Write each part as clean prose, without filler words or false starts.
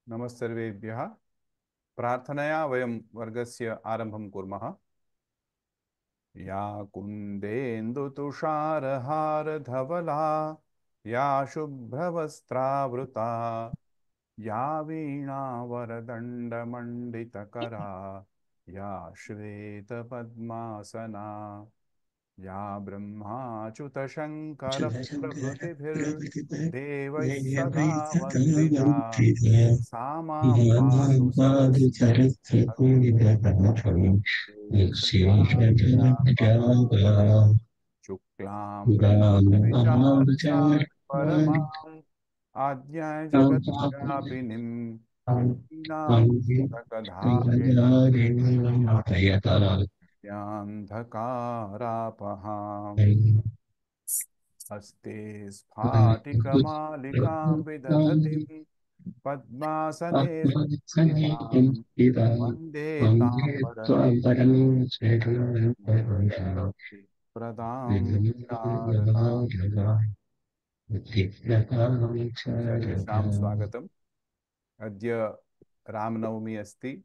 नमस्सर्वेभ्यः। प्रार्थनया वयं वर्गस्य आरम्भं कुर्मः। या कुन्देन्दुतुषारहारधवला, या शुभ्रवस्त्रावृता, या वीणावरदण्डमण्डितकरा, या श्वेतपद्मासना, या ब्रह्माच्युतशङ्करप्रभृतिभिर्देवैः सदा वन्दिता, सा मां पातु सरस्वती शुक्लां परमां आद्याय जगद्व्यापिनीं वीणां पुस्तकधारिणीं हस्ते स्फाटिकमालिकां विदधतीं पद्मासने संस्थितां वन्दे तां प्रदां नारदाम्। सर्वेषां स्वागतम्। अद्य रामनवमी अस्ति।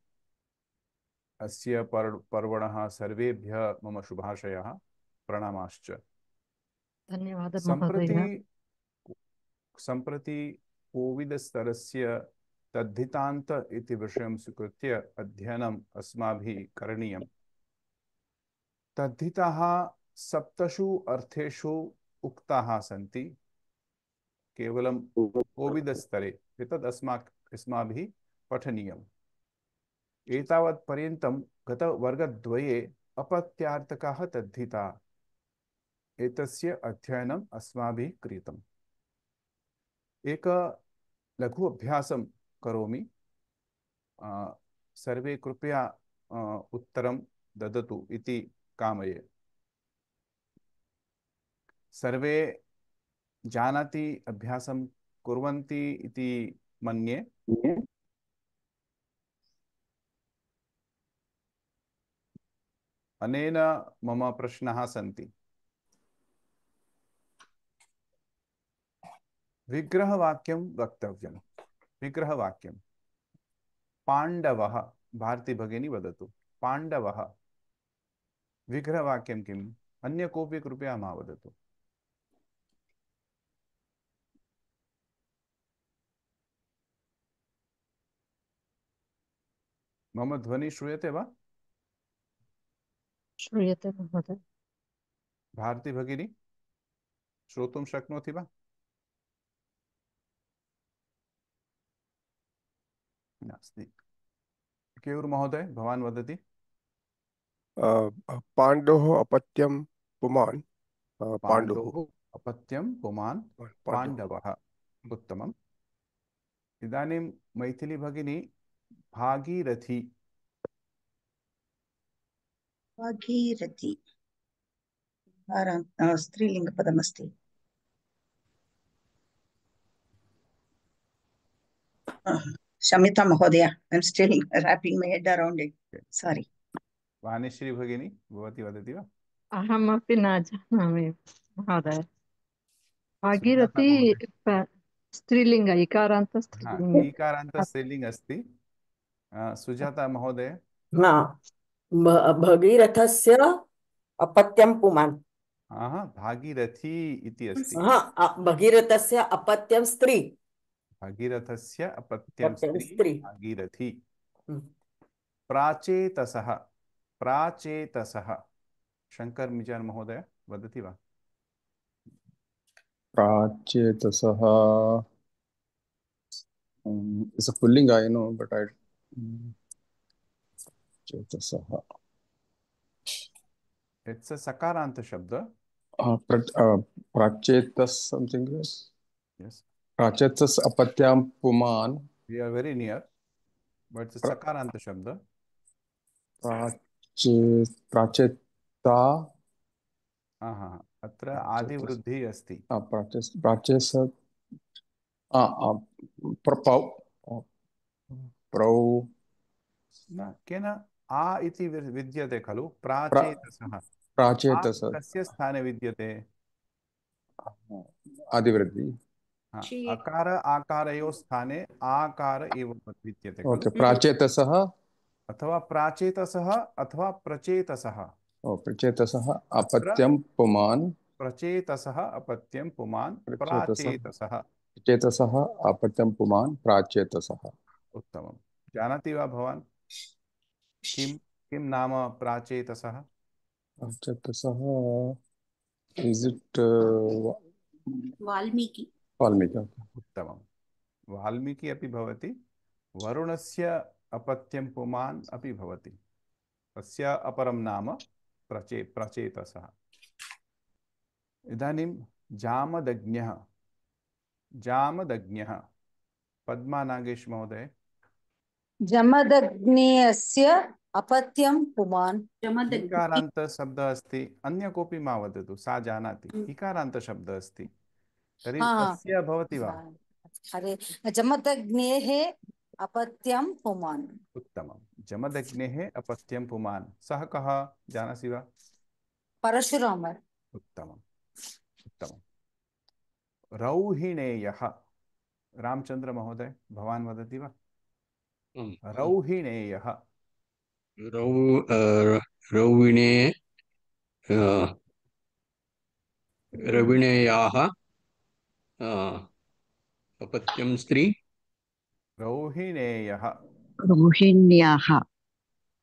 अस्य पर्वणः सर्वेभ्यः मम शुभाशयः, प्रणामाश्च। धन्यवादः सम्प्रति महोदय। सम्प्रति कोविदस्तरस्य तद्धितान्त इति विषयं स्वीकृत्य अध्ययनम् अस्माभिः करणीयम्। तद्धिताः सप्तषु अर्थेषु उक्ताः सन्ति, केवलं कोविदस्तरे एतद् अस्माभिः पठनीयम्। एतावत् पर्यन्तं गतवर्गद्वये अपत्यार्थकाः तद्धिता एतस्य अध्ययनम् अस्माभिः कृतम्। एक लघु अभ्यासं करोमि। सर्वे कृपया उत्तरं ददतु इति कामये। सर्वे जानन्ति, अभ्यासं कुर्वन्ति इति मन्ये। अनेन मम प्रश्नाः सन्ति। विग्रहवाक्यं वक्तव्यं। विग्रहवाक्यं पाण्डवः। भारती भगिनी वदतु, पाण्डवः विग्रहवाक्यं किम्? अन्य कोऽपि कृपया मा वदतु। मम ध्वनि श्रूयते वा? श्रूयते महोदय। भारती भगिनी श्रोतुं शक्नोति वा? नास्ति। केयूर् महोदय, भवान् वदति। पाण्डोः अपत्यं पुमान् पाण्डुः। पाण्डोः अपत्यं पुमान् पाण्डवः। उत्तमम्। इदानीं मैथिली भगिनी Bhagirathi. Bhagirathi स्त्रीलिङ्गपदमस्ति। Shamita Mahodaya, I'm still wrapping my head around it. Sorry. Vanishri भगिनी भवती वदति वा? अहमपि न जानामि महोदय। सुजाता भागीरथी महोदय। स्त्रीलिङ्ग, इकारान्त हाँ, स्त्रीलिङ्ग। ईकारान्त स्त्रीलिङ्ग् अस्ति। सुजाता महोदय। भगीरथस्य अपत्यं पुमान्। भागीरथी इति अस्ति। भगीरथस्य अपत्यं स्त्री। भगीरथस्य अपत्यं स्त्री भागीरथी। प्राचेतसः। प्राचेतसः शंकर मिजान महोदय वदति वा? प्राचेतसः is a pulling, I know, but I चेतसः it's a sakaranta shabda. Prachetas something else. Yes, Prachetas अपत्यं पुमान्. we are very near, but it's a sakaranta shabda. प्राचेता अत्र आदिवृद्धिः अस्ति। प्राचेस प्रौ न केन आ इति विद्यते खलु? प्राचेतसः। प्राचेतस कस्य स्थाने विद्यते? आदिवृद्धि। हाँ, शी अकार आकारयोः स्थाने आकार एव विद्यते खलु ओके प्राचेतसः अथवा प्राचेतसः अथवा प्रचेतसः प्रचेतसः अत्र अपत्यं पुमान् प्रचेतसः अपत्यं पुमान् प्रचेतसः प्राचेतसः प्रचेतसः अपत्यं पुमान् प्राचेतसः उत्तमं जानाति वा भवान् किं किं नाम प्राचेतसः प्राचेतसः इस् इट् वाल्मीकि वाल्मीकि उत्तमं वाल्मीकि अपि भवति वरुणस्य अपत्यं पुमान् अपि भवति तस्य अपरं नाम प्रचेतसः इदानीं जामदग्न्यः जामदग्न्यः पद्मा नागेश महोदय जमदग्नेयस्य अपत्यं पुमान् जमदग्नि इकारान्त शब्दः अस्ति अन्य कोऽपि मा वदतु सा जानाति इकारान्त शब्दः अस्ति तर्हि तस्य भवति वा अरे जमदग्नेः अपत्यं पुमान् उत्तमं जमदग्नेः अपत्यं पुमान् सः कः जानासि वा परशुराम उत्तमम् उत्तमं रौहिणेयः रामचंद्र महोदय भवान् वदति वा रौहिणेयः रौहिणे रविणेयाः अपत्यं स्त्री रौहिणेयः रोहिण्याः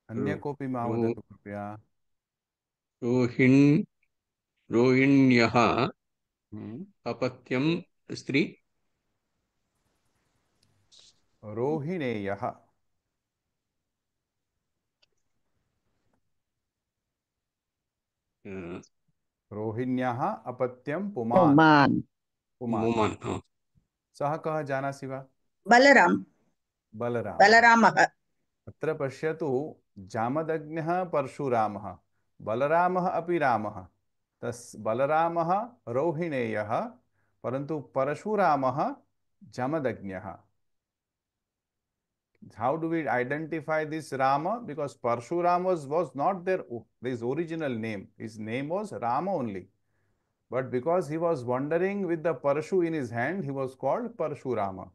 अन्य कोऽपि मा वदतु कृपया रोहिण्यः अपत्यं स्त्री रोहिणेयः रोहिण्याः अपत्यं पुमान् पुमान् पुमान् मुमान् सः कः जानासि वा बलराम बलराम बलरामः अत्र पश्यतु जामदग्न्यः परशुरामः बलरामः अपि रामः बलरामः रोहिणेयः परन्तु परशुरामः जामदग्न्यः How do we identify this Rama? Because Parshuram was not his original name. His name was Rama only. But because he was wandering with the Parshu in his hand, he was called Parshurama.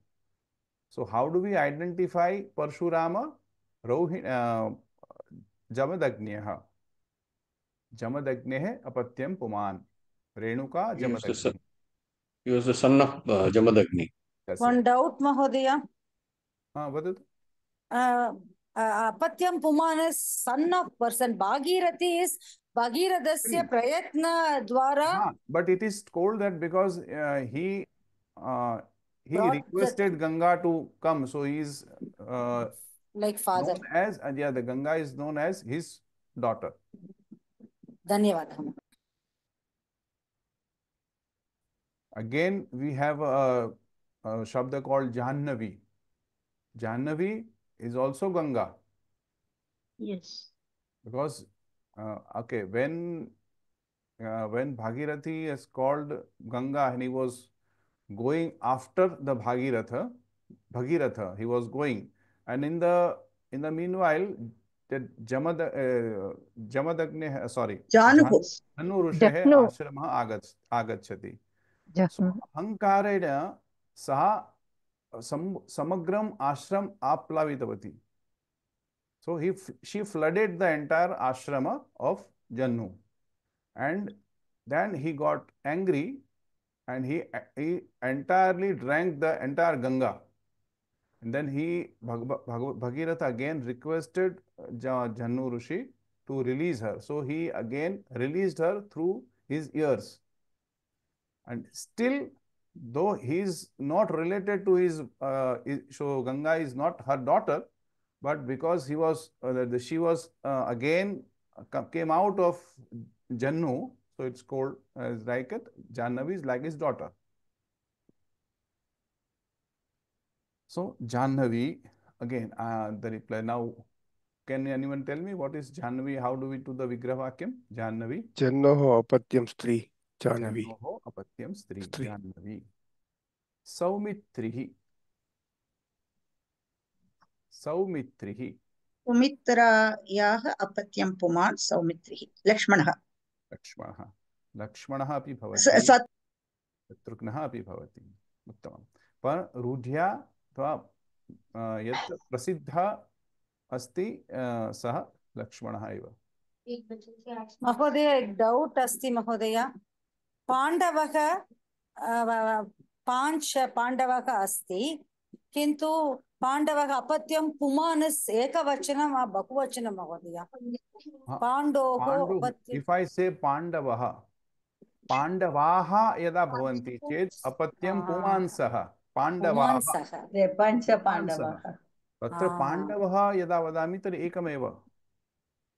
So how do we identify Parshurama? Jamadagnyah. Jamadagnyah apatyam puman. Renuka Jamadagni. He was the son of Jamadagni. one doubt महोदय वदतु अपत्यं पुमान् is son of person Bhagirathi is Bhagirathasya prayatna द्वारा but it is told that because he brought requested Ganga to come, so he is like father known as the Ganga is known as his daughter. धन्यवाद Again, we have a shabda called Jahnavi. Jahnavi is also Ganga yes because okay, when Bhagirathi is called Ganga and he was going after the Bhagiratha, he was going, and in the meanwhile, the Jamadagne, sorry, जानुः Jahnu Risheः Jahnu. ashramah agacchati. So Jahnu. अहंकारेण सः समग्रम आश्रम आप्लावितवती. So she flooded the entire ashrama of Jannu, and then he got angry and he entirely drank the entire Ganga. And then Bhagiratha again requested Jannu Rishi to release her. So he again released her through his ears. And still, though he is not related to his, so Ganga is not her daughter, but because she was again came out of Jannu, so it's called as like it, Jannavi is like his daughter. So Jannavi, again, the reply now. Can anyone tell me what is Jannavi? How do we do the Vigraha Vakyam? Jannavi. जन्नोः अपत्यं स्त्री Jahnavi Jannoho apatyam stri. Jannavi. Saumitrihi. Saumitrihi. सुमित्रायाः अपत्यं पुमान् सौमित्रिः लक्ष्मणः Lakshmanaha. Lakshmanaha api स- bhavati. सत् Shatrugnaha api bhavati. उत्तमं। पर रूढ्या अथवा यत् प्रसिद्धः अस्ति सः लक्ष्मणः एव। महोदय एक डौट् अस्ति महोदय, पाण्डवः पाञ्च पाण्डवः अस्ति किन्तु पाण्डवः अपत्यं पुमान् एकवचनं वा बहुवचनं महोदय? पाण्डोः अपत्यं। इफ् ऐ से पाण्डवः, पाण्डवाः यदा भवन्ति चेत् अपत्यं पुमांसः, पाण्डवाः पुमांसः। ते पञ्च पुमांसः। पाण्डवाः। तत्र पाण्डवः यदा वदामि तर्हि एकमेव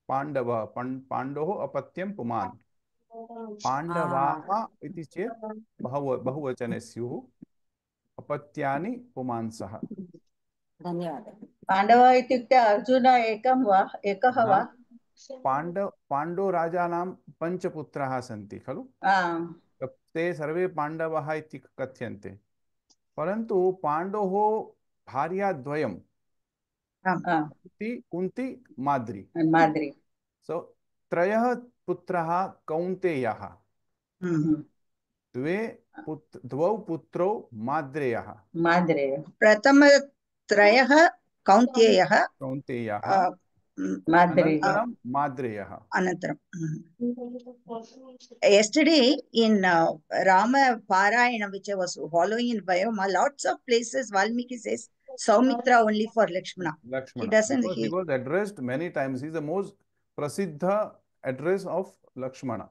पाण्डवः, पाण्डोः अपत्यं पुमान्। पाण्डवाः इति चेत् बहुवचने स्युः, अपत्यानि पुमांसः। धन्यवादः। पाण्डवः इत्युक्ते अर्जुन एकं वा, एकः वा? पाण्डो राजानां पञ्चपुत्राः सन्ति खलु, ते सर्वे पाण्डवाः इति कथ्यन्ते, परन्तु पाण्डोः भार्याद्वयं, कुन्ती माद्री, सो त्रयः पुत्राः कौन्तेयः, द्वौ पुत्रौ माद्रेयः। प्रथम त्रयः कौन्तेयः, अनन्तरं माद्रेयः। Yesterday in Rama Parayana, which I was following in Vyoma, lots of places Valmiki says Saumitra only for Lakshmana. He doesn't. He was addressed many times. He is the most prasiddha address of Lakshmana.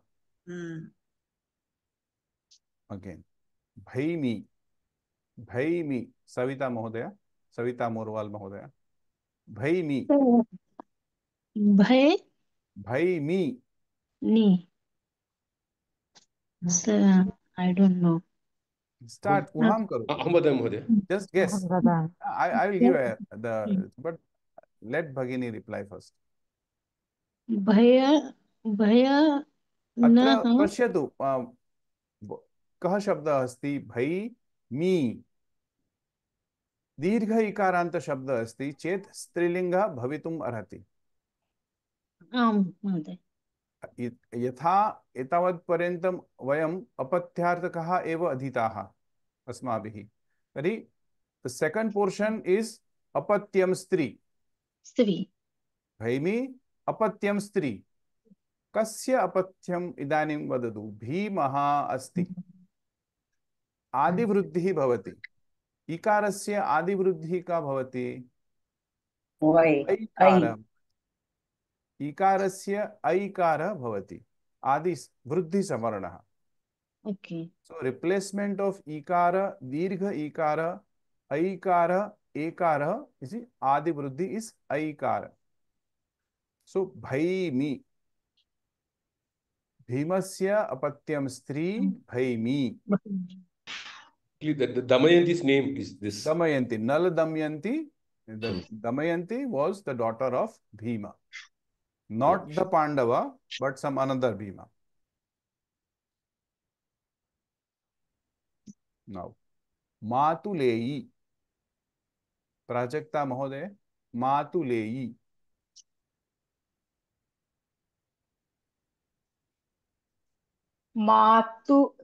Again, Bhaimi, Savita Mahodaya, Savita Morwal Mahodaya. Bhaimi. Bhaimi. Sir, I don't know. Start. Urham karo. Just guess. I will give but let Bhagini reply first. Bhaya अत्र पश्यतु, कः शब्दः अस्ति? भैमी। दीर्घ इकारान्त शब्दः अस्ति चेत् स्त्रीलिङ्गः भवितुम् अर्हति। यथा एतावत्पर्यन्तं वयम् अपत्यार्थकः एव अधीताः अस्माभिः, तर्हि the second portion is अपत्यं स्त्री। भैमी अपत्यं स्त्री। कस्य अपत्यम् इदानीं वदतु? भीमः अस्ति। आदिवृद्धिः भवति। इकारस्य आदिवृद्धिः का भवति? ऐकारः। इकारस्य ऐकारः भवति। आदि वृद्धि सवर्णः। So replacement of ikara, dirgha ikara, aikara, ekara is adi vruddhi is aikara. So bhaimi. Bhimasya apatyam stri bhaimi. The Damayanti's name is this. Damayanti. Nala Damayanti. The Damayanti was the daughter of Bhima. Not the Pandava, but some another Bhima. Now, Matuleyi. Prajakta Mahoday. Matuleyi.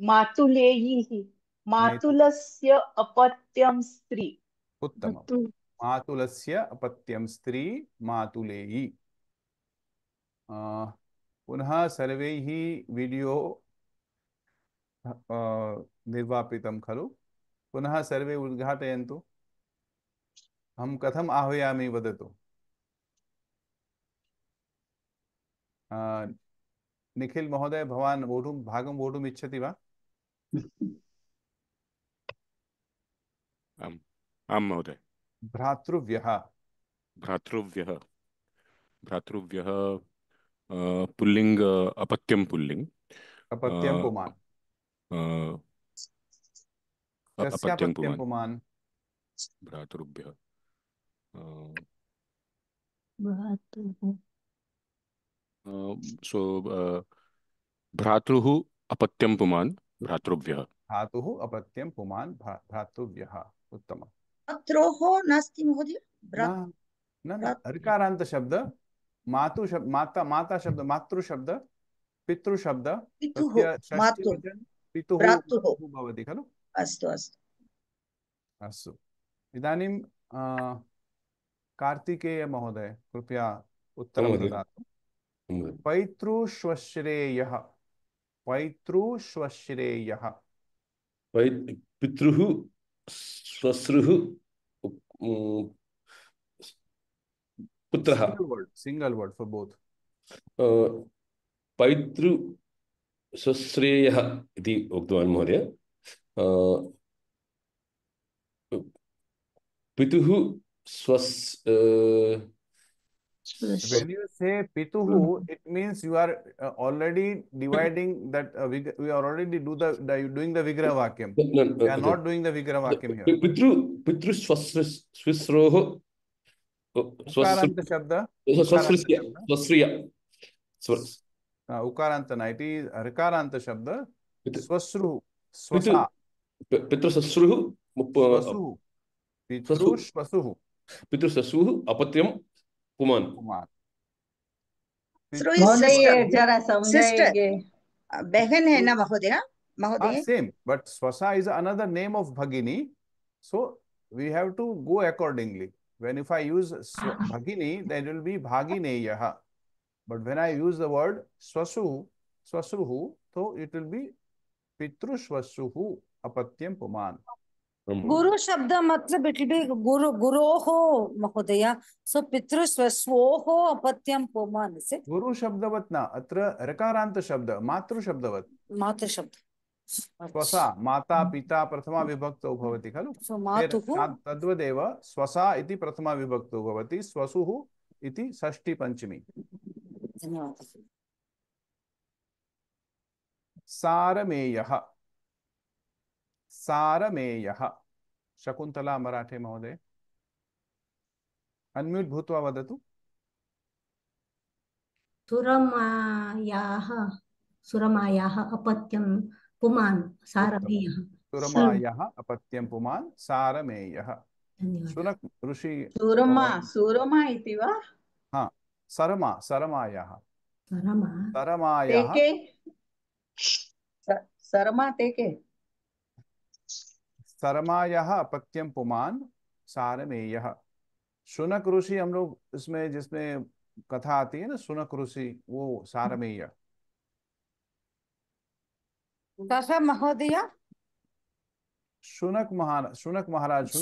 मातुलेयिः मातुलस्य अपत्यं स्त्री। उत्तमम्। मातुलस्य अपत्यं स्त्री मातुलेयी। पुनः सर्वैः video निर्वापितं खलु, पुनः सर्वे उद्घाटयन्तु। अहं कथम् आह्वयामि वदतु। निखिल महोदय, भवान् भागं वोढुम् इच्छति वा? आम् महोदय। भ्रातृव्यः पुल्लिंग अपत्यं पुल्लिंग। अपत्यं पुमान्। अपत्यं पुमान्। भ्रातृभ्यः भ्रातुः अपत्यं पुमान् भ्रातृभ्यः। भ्रातुः अपत्यं पुमान् भ्रातृभ्यः। उत्तमम्। भ्रात्रोः नास्ति महोदय। न ऋकारान्त शब्द, मातु शब्द, माता शब्द, मातृ शब्द, पितृ शब्द, पितुः भवति खलु। अस्तु अस्तु। अस्तु इदानीं कार्तिकेय महोदय कृपया उत्तरं महोदय। ददातु। पैतृश्वश्रेयः पैतृश्वश्रेयः पितृः श्वश्रुः पुत्रः। Single word for both. पैतृ स्वश्रेयः इति उक्तवान् महोदय। पितुः When you say pituhu, it means you are already dividing that. We are already doing the vigraha vakyam. We are not doing the vigraha vakyam here. पितृ स्वश्रोः उकारंत शब्द उकारांत ना, it is ऋकारांत शब्द स्वश्रु स्वसा पितृश्वश्रुः स्वसुः पितृश्वसुः पितृश्वश्रुः अपत्यं पुमान्। महोदय जरा सिस्टर समझाइए। बहन है ना महोदय? महोदय same, but swasa is another name of bhagini, so we have to go accordingly. When if I use bhagini, then it will be bhagineyah, but when I use the word swasuhu, so it will be pitrushvasuhu apatyam puman. गुरु शब्द मतलब it will be गुरु गुरोः महोदय, सो पितृस्वस्वोः अपत्यं पुमान्। गुरु शब्दवत् न, अत्र ऋकारान्त शब्द मातृ शब्दवत्। मातृ शब्द स्वसा माता पिता प्रथमा विभक्तौ भवति खलु, तद्वदेव स्वसा इति प्रथमा विभक्तौ भवति, स्वसुः इति षष्ठी पंचमी। धन्यवादः। सारमेयः सारमेयः शकुन्तला मराठे महोदय अनम्यूट भूत्वा वदतु। सुरमायाः अपत्यं पुमान् सारमेयः। सुरमायाः अपत्यं पुमान् सारमेयः। शुनक ऋषि सूरमा इति वा? हाँ, सरमायाः सरमा तेके सरमायाः अपत्यं पुमान् सारमेयः। शुनक ऋषि हम लोग इसमें जिसमें कथा आती है ना, शुनक ऋषि, वो सारमेय। कः महोदय? शुनक महाराज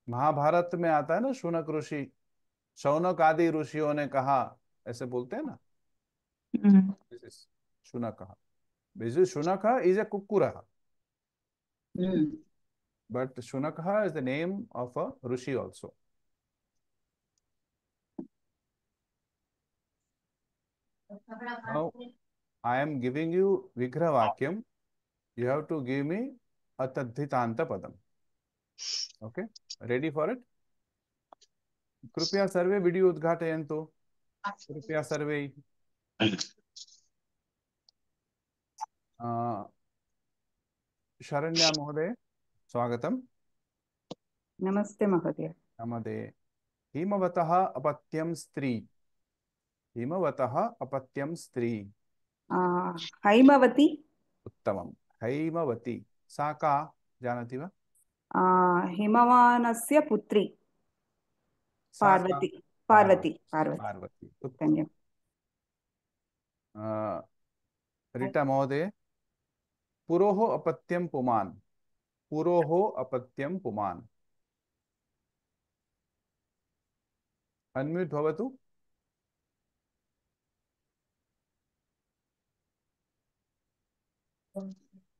महाभारत में आता है ना, शुनक ऋषि, शौनक आदि ऋषियों ने कहा, ऐसे बोलते हैं ना। शुनक is a kukkurah, but Shunakha is the name of a Rishi also. Now, I am giving you Vigraha Vakyam. You have to give me a Tadhitanta Padam. Okay? Ready for it? Krupya sarve video udghatayantu. Krupya sarve. Sharanya महोदय स्वागतम्। नमस्ते महोदय। नमस्ते। हिमवतः अपत्यं स्त्री, हिमवतः अपत्यं स्त्री। हैमवती। उत्तमं। हैमवती सा का जानाति वा? हिमवानस्य पुत्री पार्वती। पार्वती। उत्तमं। रीटा महोदय पुरोः अपत्यं पुमान्, पुरोः अपत्यं पुमान्। अनम्यूट भवतु।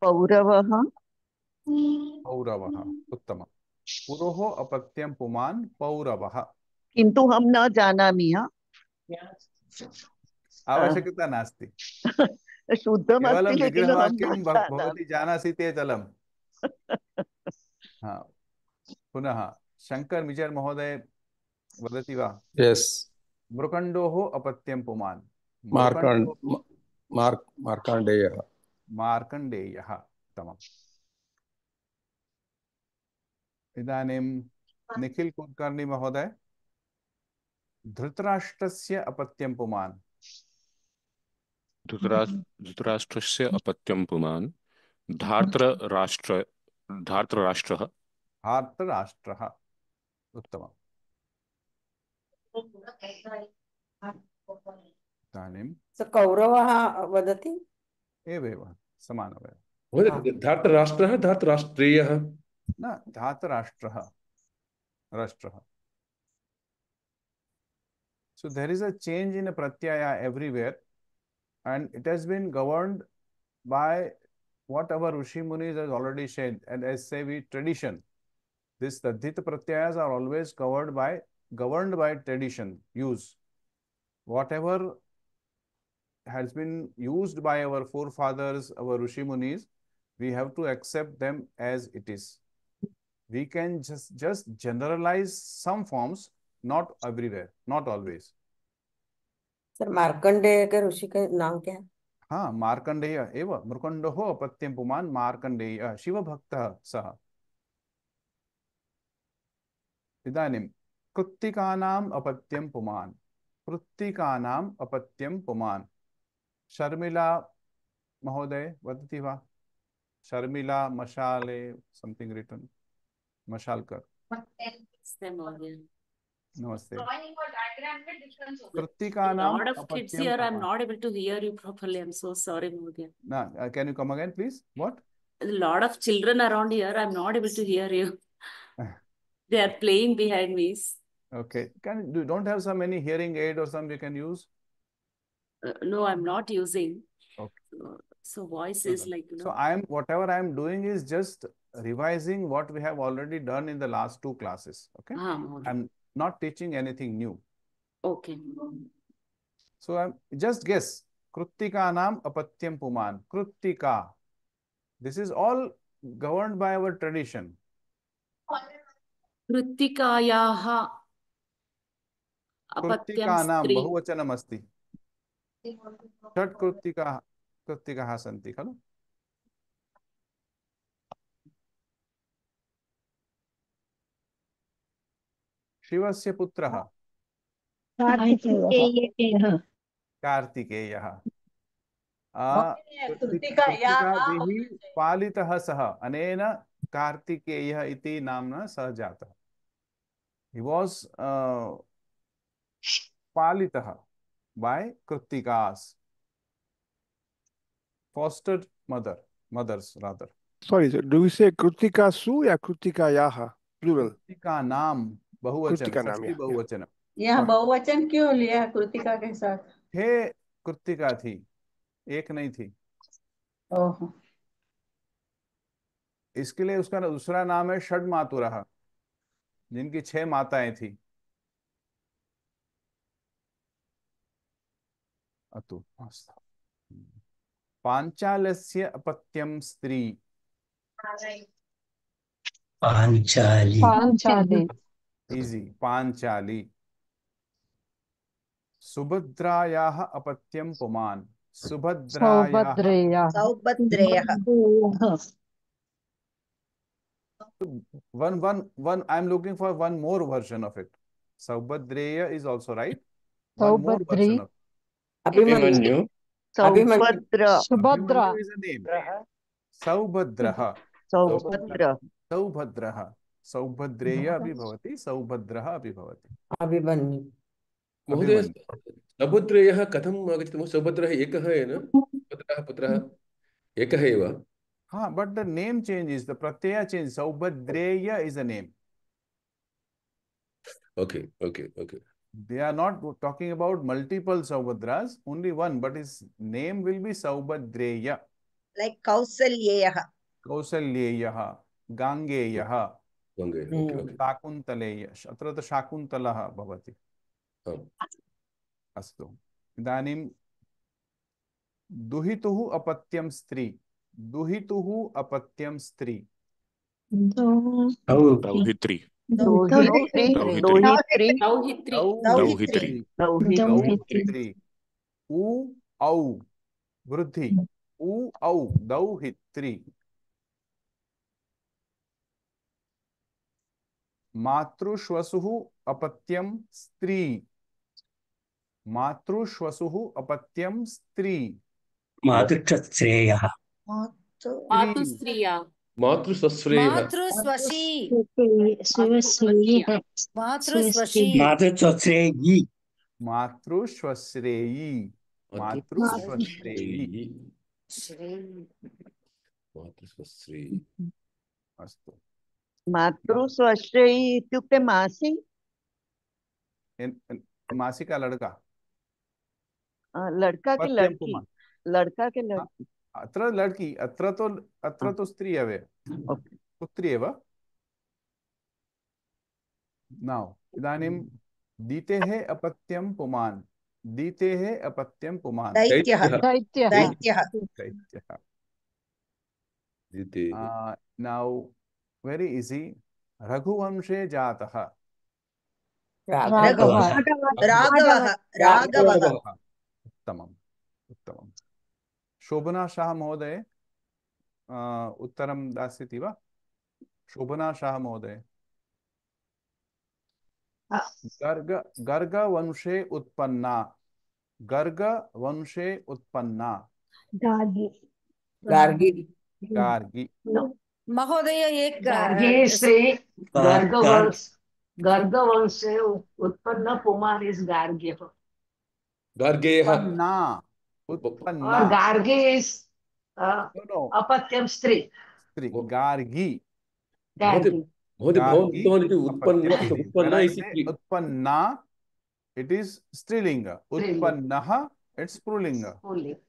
पौरवः। पौरवः उत्तमं। पुरोः अपत्यं पुमान् पौरवः। किन्तु हम न जानामि। आवश्यकता नास्ति। शुद्धमस्ति लेकिन हम न भवती जानासि ते जलम्। हाँ, पुनः शंकर मिजर महोदय वदति वा? यस। मृकण्डोः अपत्यं पुमान्। मार्कण्डेयः। मार्कण्डेयः उत्तमम्। इदानीं निखिल कुलकर्णी महोदय धृतराष्ट्रस्य अपत्यं पुमान्। धृतराष्ट्रस्य अपत्यं पुमान् धार्तराष्ट्रः धार्तराष्ट्रः उत्तमम्। इदानीं स कौरवः वदति एवमेव समानमेव। धार्तराष्ट्रः धार्तराष्ट्रीयः न धातराष्ट्रः राष्ट्रः। So there is a change in a pratyaya everywhere, and it has been governed by what our Rishi Munis has already said, and as say we tradition. This tadhit pratyayas are always governed by tradition, use. Whatever has been used by our forefathers, our Rishi Munis, we have to accept them as it is. We can just generalize some forms, not everywhere, not always. Sir Markandeya के ऋषि का नाम क्या है? हाँ, मार्कंडेय एव मृकंडो अपत्यं पुमान् मार्कंडेय शिवभक्तः सः। इदानीं कृत्तिकानाम् अपत्यं पुमान्, कृत्तिकानाम् अपत्यं पुमान्। शर्मिला महोदय वदति वा? शर्मिला मशाले समथिंग रिटन मशालकर। नमस्ते। कृत्तिकानाम् lot of kids अपत्यं here. I'm पुमान्। not able to hear you properly. I'm so sorry, Modia. No, can you come again, please? What? A lot of children around here. I'm not able to hear you. They are playing behind me. Okay. Don't have some any hearing aid or something you can use? No, I'm not using. Okay. So voice is like, you know. So whatever I'm doing is just revising what we have already done in the last 2 classes. Okay. I'm not teaching anything new. Okay. So I'm just guess. Kruttikanam apatyam puman. Kruttika. This is all governed by our tradition. Krittikayaha apatyam Kruttikanam stri. बहुवचनम् अस्ति। षट् कृत्तिकाः सन्ति खलु? शिवस्य पुत्रः कार्तिकेयः। कृत्तिकाभिः पालितः सः, अनेन कार्तिकेयः इति नाम्ना सः जातः। He was पालितः by Krittikas, fostered mothers rather. Sorry, sir. Do we say Krittikasu या Krittikayaha? Plural. कृत्तिकानाम बहुवचन, कृत्तिकानाम, षष्ठी बहुवचन। यहाँ बहुवचन क्यों लिया कृतिका के साथ? थे कृत्तिका थी, एक नहीं थी। ओह। इसके लिए उसका दूसरा नाम है षड मातुरः, जिनकी 6 माताएं थी। अतु पांचालस्य अपत्यं स्त्री। पांचाली। इजी, पांचाली। सुभद्रायाः अपत्यं पुमान्। सुभद्रायाः। One. I'm looking for one more version of it. Saubhadreya is also right. One more version of it. Abhimanyu. Saubhadra. Subhadra is a name. Saubhadraha. Saubhadra. Saubhadraha. Saubhadreya अपि भवति, सौभद्रः अपि भवति। अभिमन्यु। महोदय, सौभद्रेयः कथम् आगच्छति? सौभद्रः एकः एव न? पुत्रः एकः एव। हाँ, but the name changes, the pratyaya changes. Saubhadreya is a name. Okay. They are not talking about multiple Saubhadras, only one, but his name will be Saubhadreya. Like Kausalyeyaha. Kausalyeyaha, Gangeyaha, okay. Shakuntaleya, अत्र शाकुन्तलः भवति। अस्तु, इदानीं दुहितुः अपत्यं स्त्री। दुहितुः अपत्यं स्त्री। दौहित्री। उ औ वृद्धि। उ औ दौहित्री। मातृश्वसुः अपत्यं स्त्री। मातृश्वसुः अपत्यं स्त्री। मातृक्षत्रेयः। मातुश्रिया मातृस्वश्रेयः मातृस्वशी स्वश्रेयः मातृस्वशी मातृस्वश्रेयी मातृस्वश्रेयी मातृस्वश्रेयी मातृस्वश्रेयी अस्तु मातृस्वश्रेयी इत्युक्ते मासी मासी का लड़का लड़का की पत्यं लड़की पुमान् लड़का के लड़की अत्र लड़की अत्र तो स्त्री एव पुत्री एव नाउ इदानीं दीतेः अपत्यं पुमान् दीतेः अपत्यं पुमान् दैत्यः दैत्यः दैत्यः दैत्यः दीतेः नाउ वेरी इजी रघुवंशे जातः राघवः राघवः राघवः उत्तमम् उत्तमम् शोभना शाह महोदय उत्तरं दास्यति वा शोभना शाह महोदय गर्गवंशे उत्पन्ना गर्गवंशे उत्पन्ना गार्गी गार्गी गार्गी महोदय एक गार्गी श्री गर्गवंश से उत्पन्न पुमान इज गार्ग्य गार्गेयः उत्पन्ना उत्पन्ना और गार्गी इज अपत्यम स्त्री स्त्री गार्गी गार्गी महोदय भवान् गार्गी उक्तवान् इति उत्पन्न अपत्यम् उत्पन्न when I इति say उत्पन्ना it is strilinga उत्पन्नः it's पुल्लिंग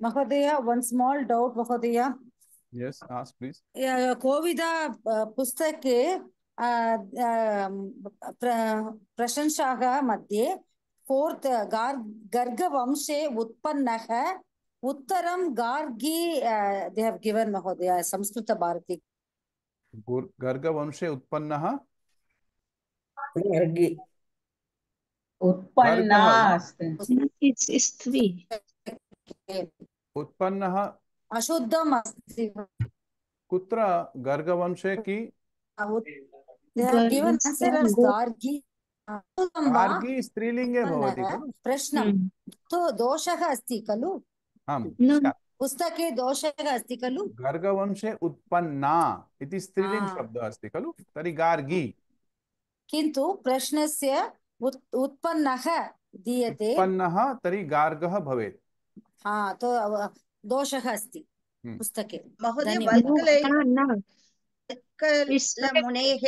महोदय one small doubt महोदय yes ask please कोविदा पुस्तके प्रशंसाः मध्ये फोर्थ गर्गवंशे उत्पन्नः उत्तरं गार्गी they have given महोदय संस्कृत भारती गर्गवंशे उत्पन्नः गार्गी उत्पन्ना स्त्री उत्पन्नः अशुद्धम् अस्ति कुत्र गर्गवंशे की they have given answer as Gargi Gargi स्त्रीलिंगे भवति खलु प्रश्नं तो दोषः अस्ति खलु आम् पुस्तके दोषः अस्ति खलु गर्गवंशे उत्पन्ना इति स्त्रीलिंग शब्दः अस्ति खलु तर्हि गार्गी किन्तु प्रश्नस्य उत्पन्नः दीयते उत्पन्नः तर्हि गार्गः भवेत् तो दोषः अस्ति पुस्तके महोदय धन्यवादः मुनेः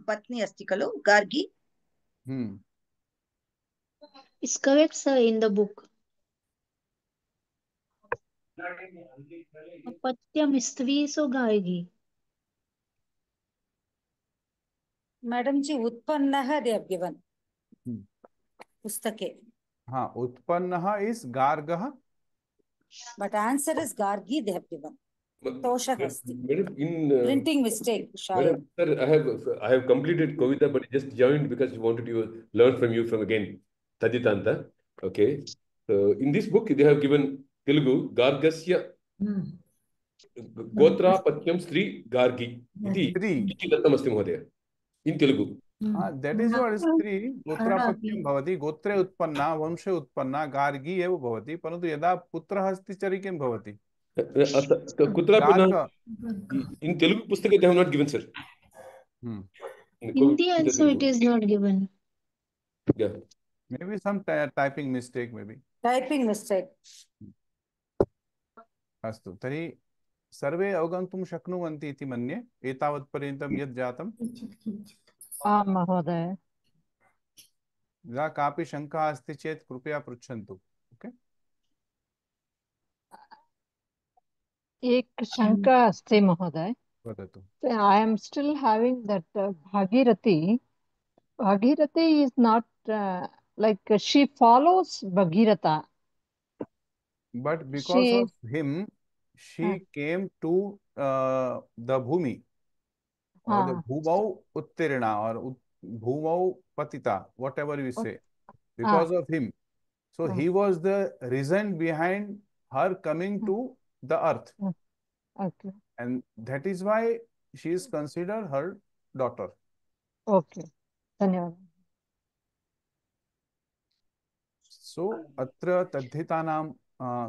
पत्नी अस्ति खलु Gargi It's correct, sir, in the book. Patyam stri so Gargi madam ji उत्पन्नः they have given पुस्तके हाँ उत्पन्नः is गार्गः but answer is Gargi they have given दोषः अस्ति in printing mistake madam, sir, I have completed Kavita but just joined because I wanted to learn from you from again Taditanta. Okay, so in this book they have given Telugu Gargasya Gotra Patyam Stri Gargi iti dattam asti mahodaya in Telugu. That is what स्त्री गोत्रापत्यं भवति गोत्रे उत्पन्ना वंशे उत्पन्ना गार्गी एव भवति परन्तु यदा पुत्रः अस्ति तर्हि किं भवति कुत्रापि in Telugu pustake they have not given, sir. Hindi also it is not given. Yeah, maybe some typing mistake, maybe typing mistake. अस्तु तर्हि सर्वे अवगन्तुं शक्नुवन्ति इति मन्ये एतावत्पर्यन्तं यत् जातम् आं महोदय यदा कापि शङ्का अस्ति चेत् कृपया पृच्छन्तु ओके एक शंका अस्ति महोदय वदतु I am still having that Bhagirathi is not like she follows Bhagirata but because of him she came to the Bhumi or the Bhumau Uttirna or Bhumau Patita, whatever you say, because of him. So he was the reason behind her coming to the earth. Okay. And that is why she is considered her daughter. Okay. धन्यवाद. So अत्र तद्धितानां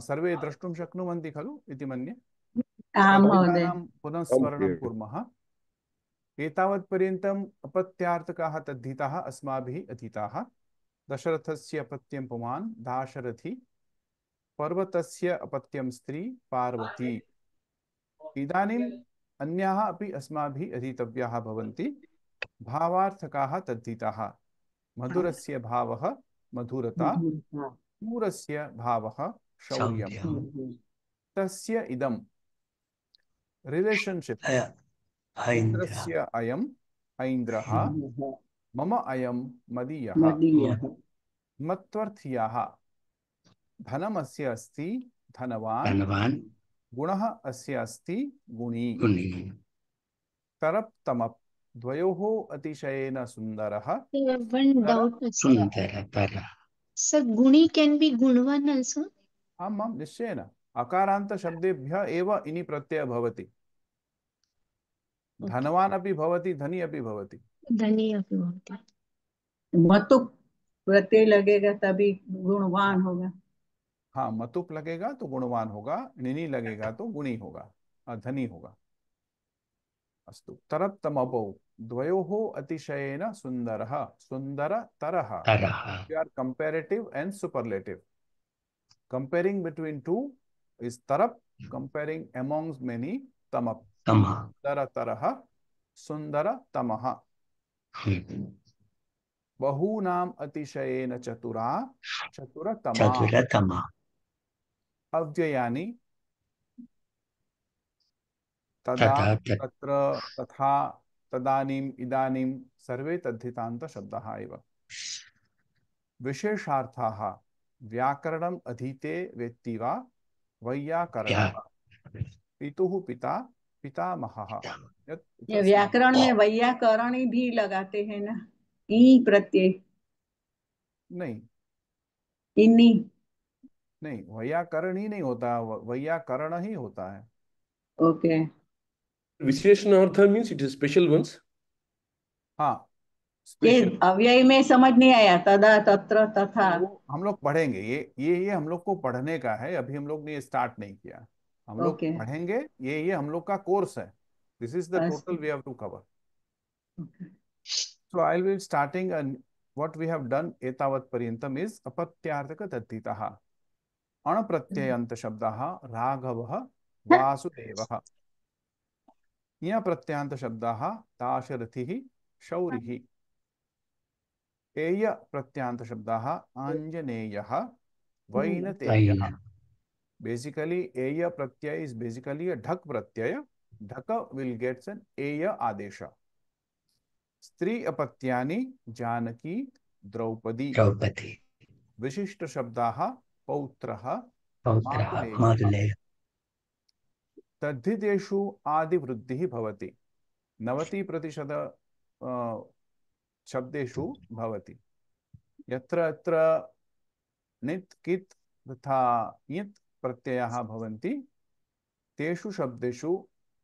सर्वे द्रष्टुं शक्नुवन्ति खलु इति मन्ये. आं महोदय। कवितानां पुनः स्मरणं कुर्मः। एतावत्पर्यन्तम् अपत्यार्थकाः तद्धिताः अस्माभिः अधीताः। दशरथस्य अपत्यं पुमान् दाशरथी, पर्वतस्य अपत्यं स्त्री पार्वती। इदानीम् अन्याः अपि अस्माभिः अधीतव्याः भवन्ति। भावार्थकाः तद्धिताः। मधुरस्य भावः मधुरता, शूरस्य भावः शौर्यम्। तस्य इदं रिलेशनशिप, इन्द्रस्य अयम् ऐन्द्रः, मम अयं मदीयः। मत्वर्थ्याः, धनमस्य अस्ति धनवान्, गुणः अस्य अस्ति गुणी। तरप्तमप्, द्वयोः अतिशयेन सुन्दरः। One doubt, sir. Sir, Guni can be Gunvan also. आम् आम् निश्चयेन अकारान्त शब्देभ्यः एव इनि प्रत्ययः भवति। धनवान् अपि भवति, धनी अपि भवति। धनी अपि भवति। मतुप प्रत्यय लगेगा तभी गुणवान होगा। हाँ, मतुप लगेगा तो गुणवान होगा, निनी लगेगा तो गुणी होगा, धनी होगा। अस्तु। तरप्तमपौ, द्वयोः अतिशयेन सुन्दरः, सुन्दरतरः। You are comparative and superlative. Comparing between two is tarap, comparing amongst many tamap. Taratarah, sundaratamaha. Bahunam atishayena chatura, chaturatama. Avyayani tada, tatra, tatha, tadanim, idanim सर्वे तद्धितान्त शब्दाः एव। विशेषार्थाः, व्याकरणम् अधीते वेत्ति वा वैयाकरणः। पितुः पिता, पितामहः। ये व्याकरण में वैयाकरणी भी लगाते हैं ना, ई प्रत्यय। नहीं इन्नी नहीं, वैयाकरण ही नहीं होता, वैयाकरण ही होता है। ओके। विशेषणार्थ means it is special ones. हाँ, ये अव्यय में समझ नहीं आया, तदा तत्र तथा। हम लोग पढ़ेंगे, ये हम लोग को पढ़ने का है, अभी हम लोग ने स्टार्ट नहीं किया। हम लोग पढ़ेंगे, ये हम लोग का कोर्स है। This is the total we have to cover. So I will starting what we have done एतावत् पर्यंतम इज अपत्यार्थक तद्धितः। अणप्रत्ययन्त शब्दः राघवः, वासुदेवः। इय प्रत्ययान्त शब्दः दाशरथिः, शौरिः। एय प्रत्यांत शब्दः आंजनेयः, वैनतेयः। Basically air Pratyaya is basically a ढक प्रत्यय. ढक will gets an एय आदेश. स्त्री अपत्यानि जानकी, द्रौपदी। विशिष्ट शब्दाः पौत्रः, मातुलेयः। तद्धितेषु आदिवृद्धिः भवति। 90% शब्देषु भवति। यत्र यत्र नित् कित् तथा यत् प्रत्ययाः भवन्ति तेषु शब्देषु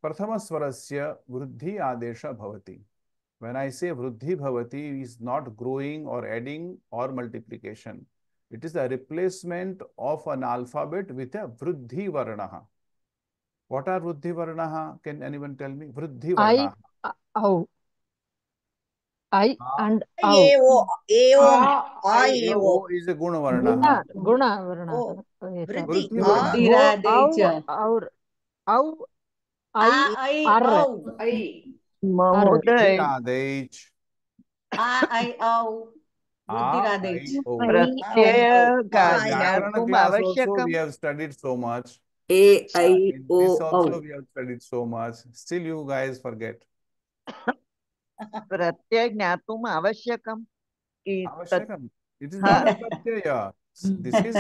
प्रथमस्वरस्य वृद्धि आदेशः भवति। When I say वृद्धि भवति is not growing or adding or multiplication. It is a replacement of an alphabet with a वृद्धि वर्णः. What are वृद्धि वर्णः? Can anyone tell me? वृद्धि वर्णः. I and A-O is a guna varna. Guna varna. Vriddhi. Aur We have studied so much. This also we have studied so much. Still you guys forget. Pratyaya ज्ञातुम आवश्यकम। आवश्यकम. It is not a pratyaya. This is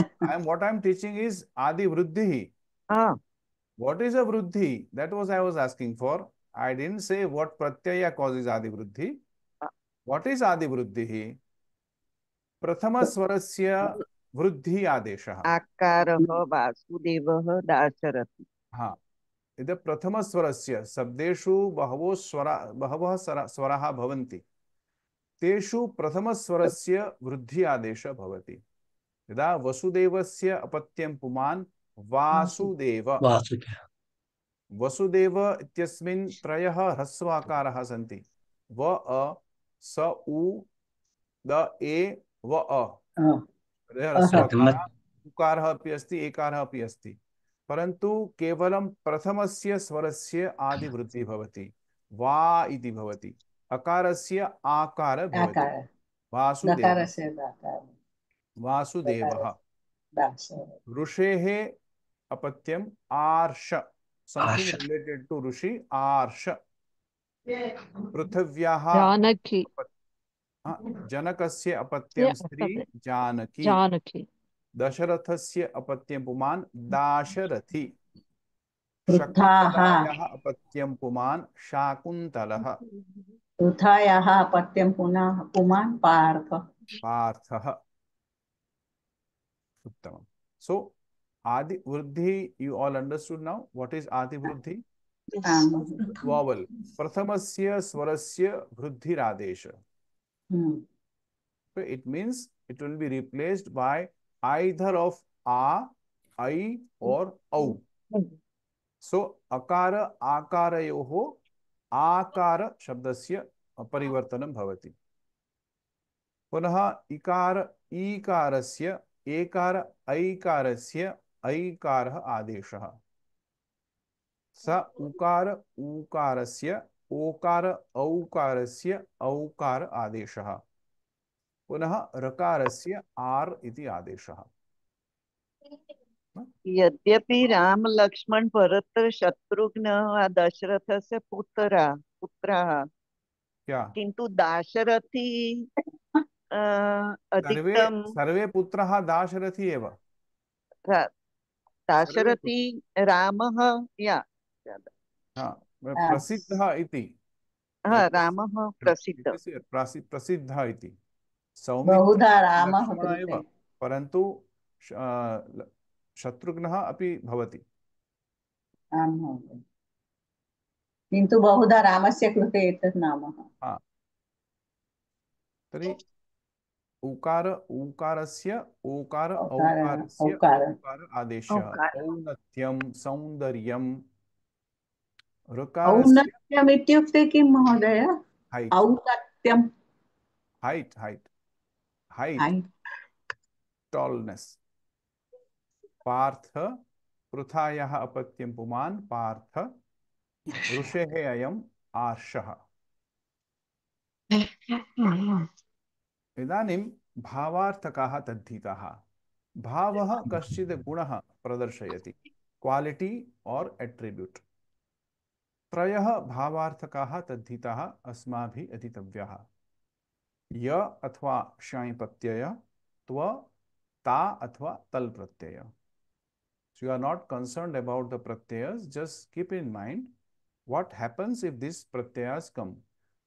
what I am teaching is adi vruddhi. What is a vruddhi? That was I was asking for. I didn't say what pratyaya causes adi vruddhi. What is adi vruddhi? प्रथम स्वरस्य वृद्धि आदेशः। आकारः वासुदेवः दाशरथि। हाँ, इद प्रथम स्वरस्य शब्देषु बहवः स्वराः भवन्ति। तेषु प्रथम स्वरस्य वृद्धि आदेशः भवति। यदा वसुदेवस्य अपत्यं पुमान् वासुदेव, वसुदेव इत्यस्मिन् त्रयः ह्रस्वाकाराः सन्ति। व अ स उ द ए व अ ह्रस्वाकारः, उकारः अपि अस्ति, एकारः अपि अस्ति, परन्तु केवलं प्रथमस्य स्वरस्य आदिवृद्धिः भवति, वा इति भवति, अकारस्य आकार भवति। वासुदेव, वासुदेवः। ऋषेः अपत्यम् आर्ष, something related to ऋषि, आर्ष। पृथिव्याः जानकी, जनकस्य अपत्यं स्त्री जानकी। जानकी। दशरथस्य अपत्यं पुमान् दाशरथी। पृथाः, शकुन्तलायाः अपत्यं पुमान् शाकुन्तलः। पृथायाः अपत्यं पुमान् पार्थ। पार्थः। उत्तमम्। So Adi Vruddhi, you all understood now what is Adi Vruddhi? Vowel. Prathamasya swarasya vruddhiradesha. So it means it will be replaced by either of a, I or au. So akara akarayoho आकार शब्दस्य परिवर्तनं भवति। पुनः इकार ईकारस्य एकार ऐकारस्य ऐकारः आदेशः। स उकार ऊकारस्य ओकार औकारस्य औकार आदेशः। पुनः रकारस्य आर् इति आदेशः। यद्यपि राम लक्ष्मण भरत शत्रुघ्न वा दशरथस्य पुत्राः, किन्तु दाशरथी अधिकतम सर्वे पुत्राः दाशरथी एव। दाशरथी रामः या प्रसिद्धः इति। रामः प्रसिद्धः इति। बहुधा रामः लक्ष्मण एव, परन्तु शत्रुघ्नः अपि भवति। किन्तु बहुधा रामस्य कृते एतत् नाम। तर्हि उकार ऊकारस्य ओकार औकारस्य औकार आदेशः। औन्नत्यं सौन्दर्यं। औन्नत्यम् इत्युक्ते किं महोदय? औन्नत्यं height, tallness। पार्थ पृथायाः अपत्यं पुमान् पार्थ। ऋषेः अयम् आर्षः। इदानीं भावार्थकाः तद्धिताः। भावः कश्चित् गुणः प्रदर्शयति, क्वालिटी और एट्रिब्यूट। त्रयः भावार्थकाः तद्धिताः अस्माभिः अधीतव्याः। य अथवा शाय् प्रत्यय, त्व ता अथवा तल प्रत्यय। So you are not concerned about the pratyayas, just keep in mind what happens if these pratyayas come.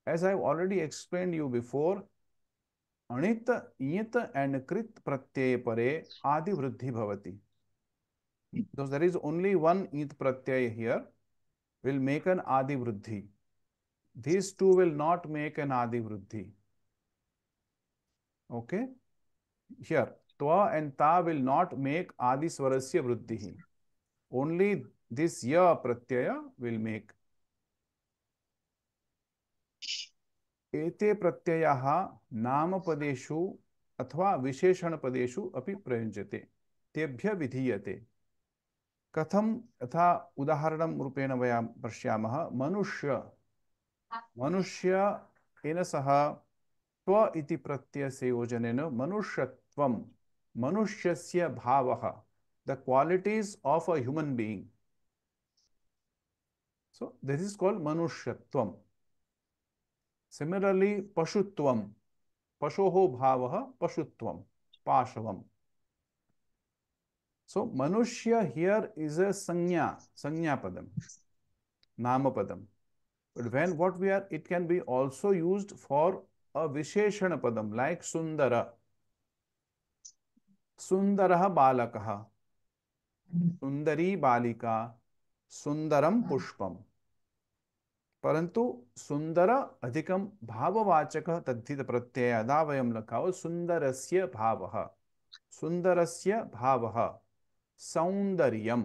As I have already explained you before, अणित इयत and कृत प्रत्यय परे आदि वृद्धि भवति. Because there is only one इत pratyay here will make an adi vruddhi. These two will not make an adi vruddhi. Okay? Here, twa and ta will not make adi swarasya vruddhi. Only this ya pratyaya will make. एते प्रत्ययाः नामपदेषु अथवा विशेषणपदेषु अपि प्रयुज्यते, तेभ्यः विधीयते। कथं? यथा उदाहरणं रूपेण वयं पश्यामः। मनुष्य, मनुष्येन सह त्व इति प्रत्ययस्य योजनेन मनुष्यत्वं, मनुष्यस्य भावः, the qualities of a human being. So this is called मनुष्यत्वम। सिमिलरली पशुत्वम, पशोः भावः पशुत्वम, पाशवम। So Manushya here is a sanya padam, nama padam. But when what we are, it can be also used for a visheshana padam like Sundara. Sundaraha balakaha, Sundari balika, Sundaram pushpam. परंतु सुंदर अधिकम भाववाचकः तद्धित प्रत्यय यदा वयं लखाव सुंदरस्य भावः, सुंदरस्य भावः, सौंदर्यं,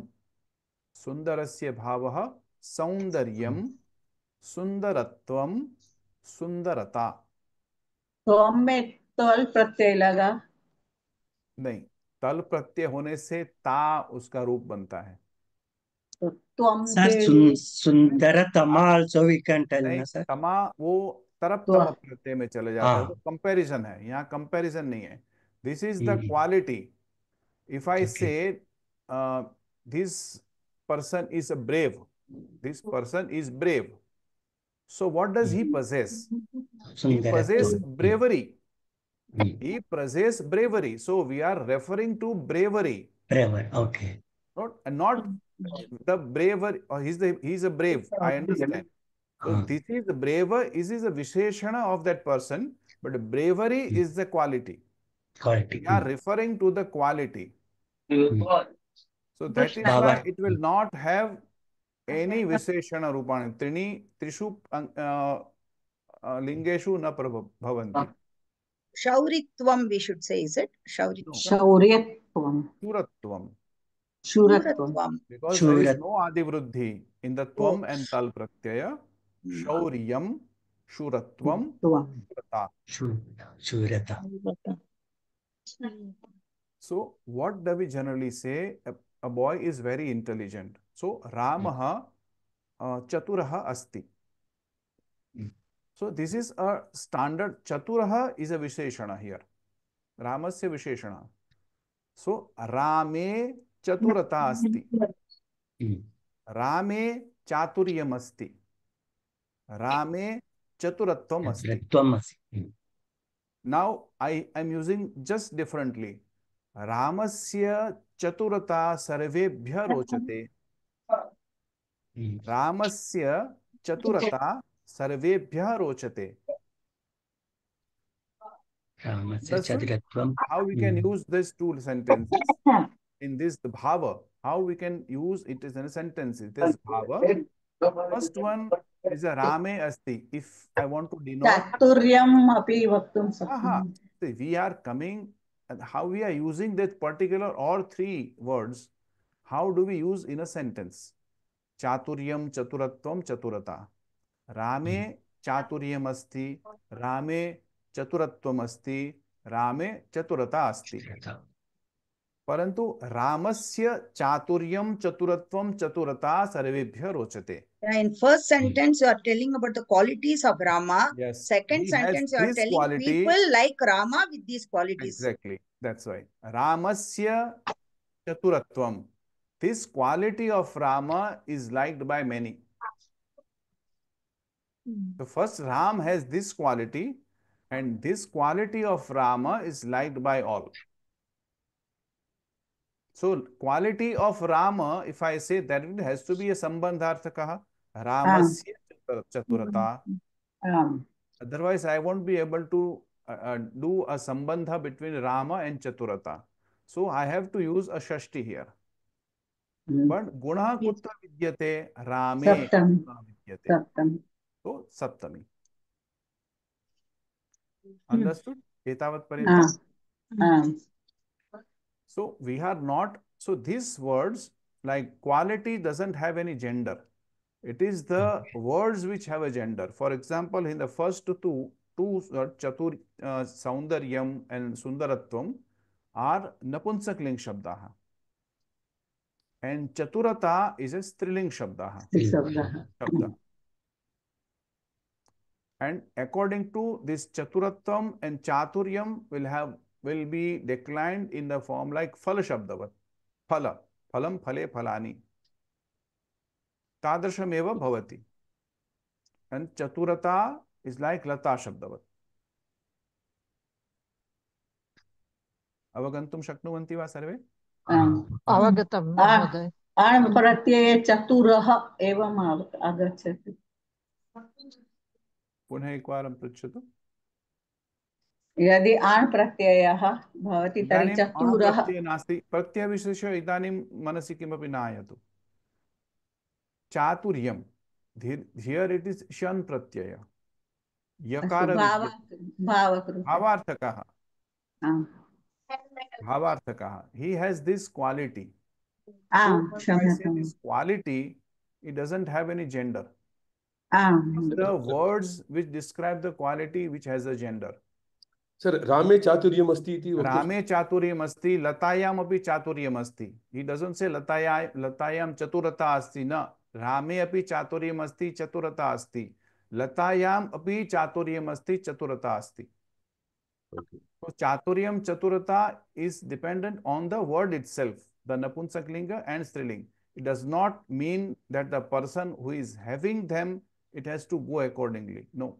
सुंदरस्य भावः सौंदर्यम, सुंदरत्वम, सुंदरता। त्वम में तल प्रत्यय लगा। नहीं, तल प्रत्यय होने से ता उसका रूप बनता है। तो त्वम Sir, के लिए Sundaratama also we can tell, नहीं, na sir? तमा वो तरप त्व तम प्रत्यय में चले जाता है, तो कंपैरिजन है, यहाँ कंपैरिजन नहीं है। This is the quality. If I say this person is a brave, this person is brave, so what does he possess? He possess bravery. He possess bravery, so we are referring to bravery. Bravery, okay. Not the bravery, or he's a brave, I understand. So this is the braver, this is a visheshana of that person, but bravery is the quality. Quality. We are referring to the quality. So that is why it will not have any visheshana rupani. Trishu lingeshu na bhavanti. Shauritvam, we should say, is it? Shauryatvam. Shuratvam. Shuratvam. Because there is no adivruddhi in the tvam and tal pratyaya. Shauryam, shuratvam, shurata. So what do we generally say? A boy is very intelligent. So Ramaha Chaturaha asti. So this is a standard. Chaturaha is a Visheshana here. Ramasya Visheshana. So Rame Chaturata asti. Rame Chaturyam asti. Rame Chaturatvam asti. Now I am using just differently. Ramasya Chaturata sarvebhya rochate. Ramasya Chaturata sarvebhya rochate. How we can use these two sentences in this bhava? How we can use it as in a sentence? This bhava. First one is a Rame asti. If I want to denote Chaturyam api vaktum sakti. We are coming, and how we are using that particular or three words. How do we use in a sentence? Chaturyam, Chaturatvam, Chaturata. Rame Chaturyam asti. Rame Chaturatvam asti. Rame Chaturata asti. Parantu Ramasya Chaturyam, Chaturatvam, Chaturata sarvebhya rochate. In first sentence, you are telling about the qualities of Rama. Yes. Second sentence, you are telling quality. People like Rama with these qualities. Exactly. That's why. Ramasya Chaturatvam. This quality of Rama is liked by many. The first Ram has this quality, and this quality of Rama is liked by all. So quality of Rama, if I say that, it has to be a sambandharthakaha. Ramasya Chaturata. Otherwise, I won't be able to do a sambandha between Rama and Chaturata. So I have to use a shashti here. But guna kutra vidyate, Rame vidyate. Saptami. So saptami. Understood? Etavat paryantam. So we are not, so these words like quality doesn't have any gender. It is the words which have a gender. For example, in the first two Chatur, Saundaryam and Sundaratvam are Napunsak-ling Shabdaha. And Chaturata is a Striling Shabdaha. Shabda. And according to this Chaturatvam and Chaturyam will be declined in the form like Phala Shabdavat. Phala. Phalam phale phalani. Tadrashameva bhavati. And Chaturata is like Lata Shabdavat. Avagantum shaknuvanti va sarve? Avagatam. An pratyaya chaturah evam agacchati. पुनः एकवारं पृच्छतु. यदि आण् प्रत्ययः भवति तर्हि चतुरः. प्रत्ययः नास्ति. प्रत्ययविशेषः इदानीं मनसि किमपि न आयातु. चातुर्यं. Here it is shan pratyaya. Yakara bhavaर्थकः. Bhavaर्थकः. He has this quality. So, this quality it doesn't have any gender. The words which describe the quality which has a gender. Sir, Rame Chaturiyam Asti iti. Rame Chaturiyam Asti, Latayam api Chaturiyam Asti. He doesn't say Latayam Chaturata Asti. No. Rame api Chaturiyam Asti, Chaturata Asti. Latayam api Chaturiyam Asti, Chaturata Asti. Okay. So Chaturiyam Chaturata is dependent on the word itself, the Napunsaklinga and Strilinga. It does not mean that the person who is having them, it has to go accordingly. No.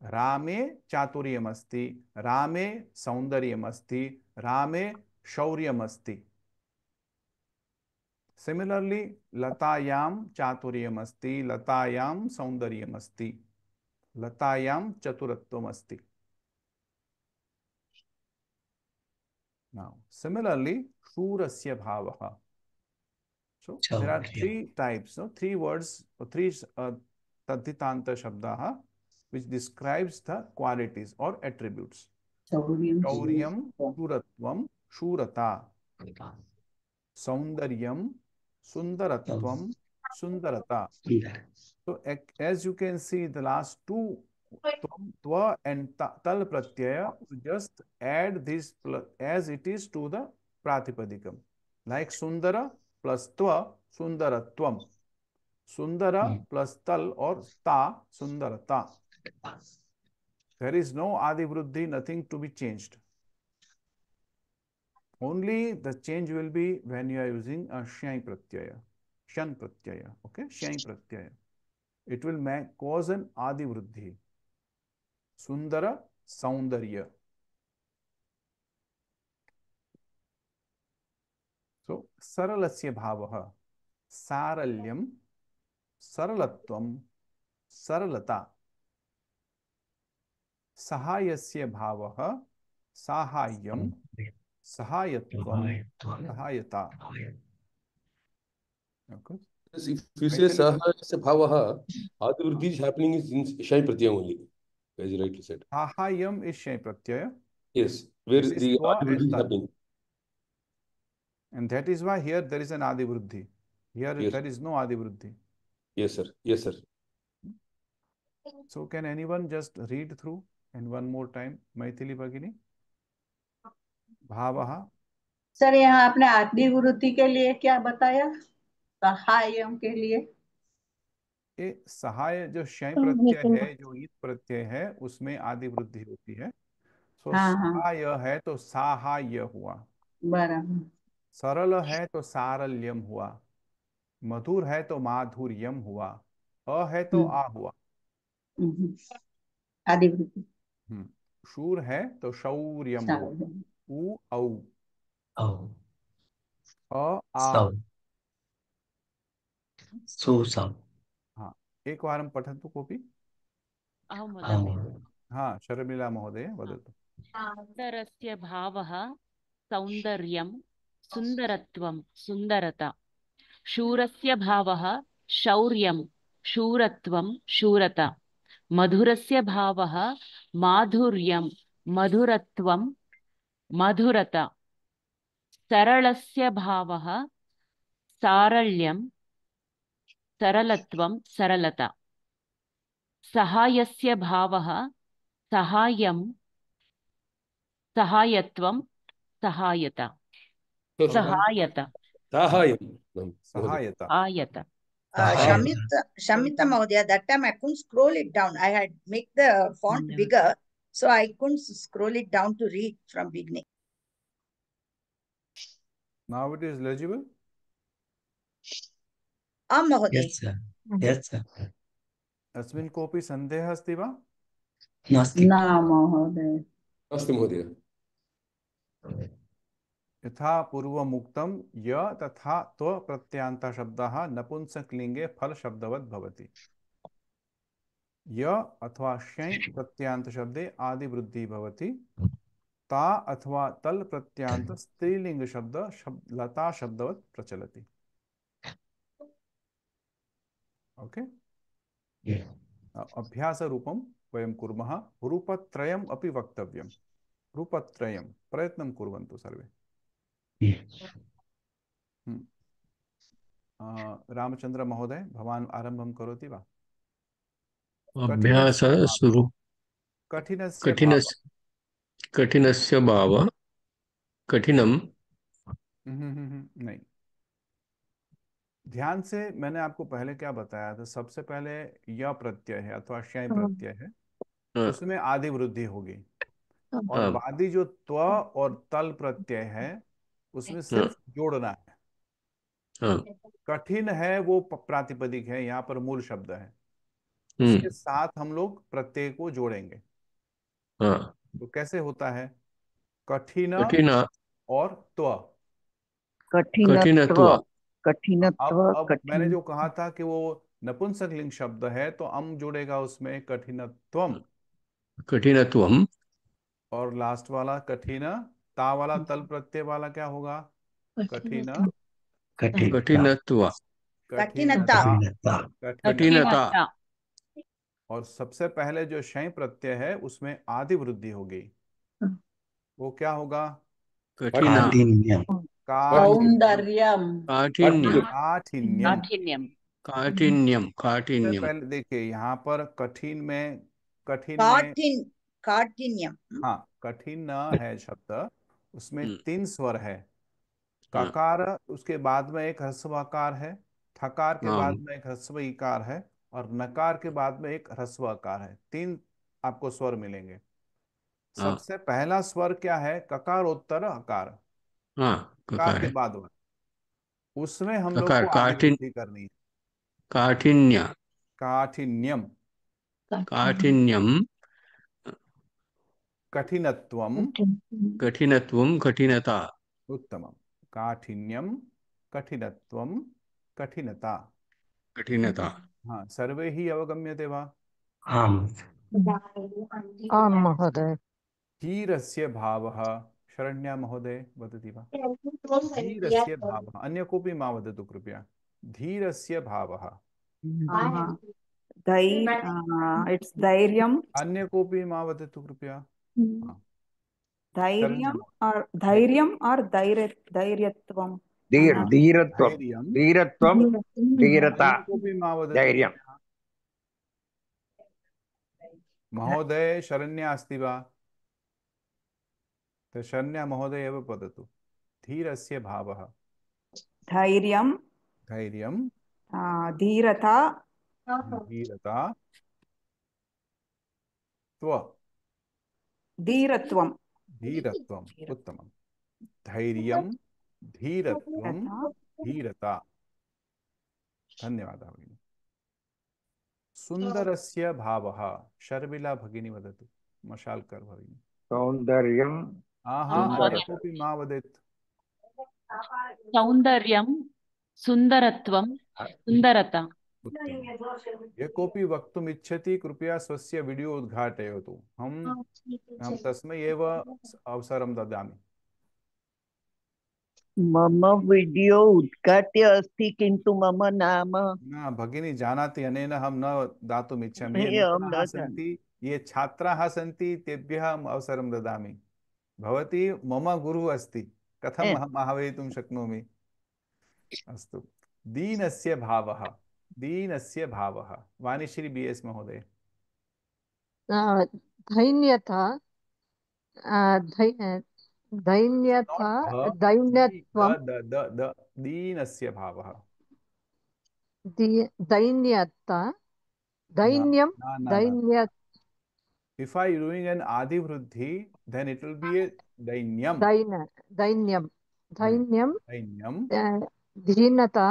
Rame Chaturiyam Asti, Rame Saundaryam Asti, Rame Shauriyam Asti. Similarly, Latayam Chaturiyam Asti, Latayam Saundaryam Asti, Latayam Chaturatvam Asti. Now, similarly, Shurasya Bhavaha. So, there are three types, no? Three words, or three Tadhitanta Shabdaha, which describes the qualities or attributes. Shauryam, Shuratvam, Shurata. Saundaryam, Sundaratvam, Sundarata. So, as you can see, the last two, Tva and Tal Pratyaya, just add this as it is to the Pratipadikam. Like Sundara plus Tva, Sundaratvam. Sundara plus Tal or Ta, Sundarata. There is no Adi Vruddhi, nothing to be changed. Only the change will be when you are using a Shyai Pratyaya, Shan Pratyaya, okay? Shyai Pratyaya. It will cause an Adi Vruddhi. Sundara, Saundarya. So, Saralasya Bhavaha, Saralyam, Saralatvam, Saralata. Sahayasya Bhavaha, Sahayam, Sahayatvam, Sahayata. Okay. If you say Sahayasya Bhavaha, Adi Vruddhi is happening in Shai Pratyaya only, as you rightly said. Sahayam is Shai Pratyaya. Yes, where is the Adi Vruddhi is happening. And that is why here there is an Adi Vruddhi. Here yes. There is no Adi Vruddhi. Yes, sir. Yes, sir. So can anyone just read through and one more time, Maithili Bhagini? Bhavaha. Sir यहाँ आपने आदि वृत्ति के लिए क्या बताया? सहायम के लिए ये सहाय जो शय प्रत्यय है, जो ईत प्रत्यय है, उसमें आदि वृद्धि होती है. सो सहाय है तो साहाय हुआ. बराबर. सरल है तो सारल्यम हुआ. मधुर है तो माधुर्यम हुआ. अ है तो आ हुआ. आदि वृत्ति. शूर है तो शौर्यम हुआ. उ औ. अ आ. हाँ, एक वारं पठन्तु कोऽपि. हाँ, शर्मिला महोदय वदतु. सौन्दर्यस्य भावः सौन्दर्यं, सुन्दरत्वं, सुन्दरता. शूरस्य भावः शौर्यं, शूरत्वं, शूरता. मधुरस्य भावः माधुर्यं, मधुरत्वं, मधुरता. सरलस्य भावः सारल्यं, सरलत्वं, सरलता. सहायस्य भावः सहायं, सहायत्वं, सहायता. सहायता. सहायता. Shamita Mahodaya, that time I couldn't scroll it down. I had make the font bigger, so I couldn't scroll it down to read from beginning. Now it is legible? Mahodaya. Yes, sir. Yes, sir. अस्मिन् कोऽपि सन्देहः अस्ति वा? नास्ति. न महोदय. नास्ति महोदय. यथा पूर्वमुक्तं य तथा त्व प्रत्ययान्तः शब्दः नपुंसकलिङ्गे फल शब्दवत् भवति. य अथवा शै प्रत्ययान्त शब्दे आदि वृद्धि भवति. ता अथवा तल प्रत्ययान्त स्त्रीलिंग शब्द लता शब्दवत् प्रचलति. ओके. अभ्यास रूपं वयं कुर्मः. रूपत्रयम् अपि वक्तव्यं. रूपत्रयं प्रयत्नं कुर्वन्तु सर्वे. रामचंद्र महोदय भवान् आरम्भं करोति वा? अभ्यास शुरु कठिनस्य भावः। कठिनस्य भाव कठिनम नहीं, ध्यान से, मैंने आपको पहले क्या बताया था? सबसे पहले य प्रत्यय है अथवा शय प्रत्यय है, उसमें आदि वृद्धि होगी, और बादी जो त्व और तल प्रत्यय है उसमें सिर्फ जोड़ना है। कठिन है वो प्रातिपदिक है, यहाँ पर मूल शब्द है, उसके साथ हम लोग प्रत्यय को जोड़ेंगे। तो कैसे होता है? कठिन और त्व। कठिनत्व अब मैंने जो कहा था कि वो नपुंसकलिंग शब्द है, तो अम जुड़ेगा उसमें, कठिनत्वम। कठिनत्वम और लास्ट वाला कठिन, ता वाला तल प्रत्यय वाला क्या होगा? कठिन कठिनत्व कठिनता। और सबसे पहले जो शय प्रत्यय है उसमें आदि वृद्धि हो गई, वो क्या होगा? काठिन्यम काठिन्यम पहले देखिए यहाँ पर कठिन में काठिन्यम, हाँ, कठिन न है शब्द, उसमें 3 स्वर है। ककार, उसके बाद में एक ह्रस्व आकार है, थकार के बाद में एक ह्रस्व इकार है, और नकार के बाद में एक ह्रस्व आकार है। 3 आपको स्वर मिलेंगे। सबसे पहला स्वर क्या है? ककारोत्तर अकार, ककार के बाद वाला, उसमें हम लोग को आदि वृद्धि करनी है। काठिन्यम कठिनत्वम कठिनता। उत्तमम। काठिन्यम, कठिनत्वम, कठिनता। हाँ, सर्वे ही अवगम्यते वा? आम् महोदय। धीरस्य भावः, शरण्या महोदय वदति वा? धीरस्य भावः, अन्य कोऽपि मा वदतु कृपया। धीरस्य भावः, इट्स धैर्यम। अन्य कोऽपि मा वदतु कृपया। धैर्यम और धैर्यत्वम। धीरत्वम, धीरता। कोऽपि मा वदतु। महोदय शरण्या अस्ति वा? तो शरण्या महोदय एव वदतु। धीरस्य भावः। धैर्यम, धीरता, धीरत्वम। उत्तमं। धैर्यं, धीरत्वं, धीरता। धन्यवादः भगिनी। सुन्दरस्य भावः, शर्मिला भगिनी वदतु। मशाल्कर् भगिनी। सौन्दर्यं, अन्य कोऽपि मा वदेत्। सौन्दर्यं, सुन्दरत्वं, सुन्दरता। यः कोऽपि वक्तुम् इच्छति कृपया स्वस्य वीडियो उद्घाटयतु, हम तस्मै एव अवसरं ददामि। मम वीडियो उद्घाट्य अस्ति, किन्तु मम नाम न भगिनी जानाति, अनेन अहं न दातुम् इच्छामि। ये नूतनाः सन्ति, ये छात्राः सन्ति, तेभ्यः अहम् अवसरं ददामि। भवती मम गुरुः अस्ति, कथम् अहम् आह्वयितुं शक्नोमि? अस्तु। दीनस्य भावः, दीनस्य भावः, वाणीश्री BS महोदय। दैन्यता, दीनस्य भावः, दैन्यता, दैन्यम, दैन्य। If I doing an adi vruddhi, then it will be a dainyam. दैन्यम, Dainyam. दीनता,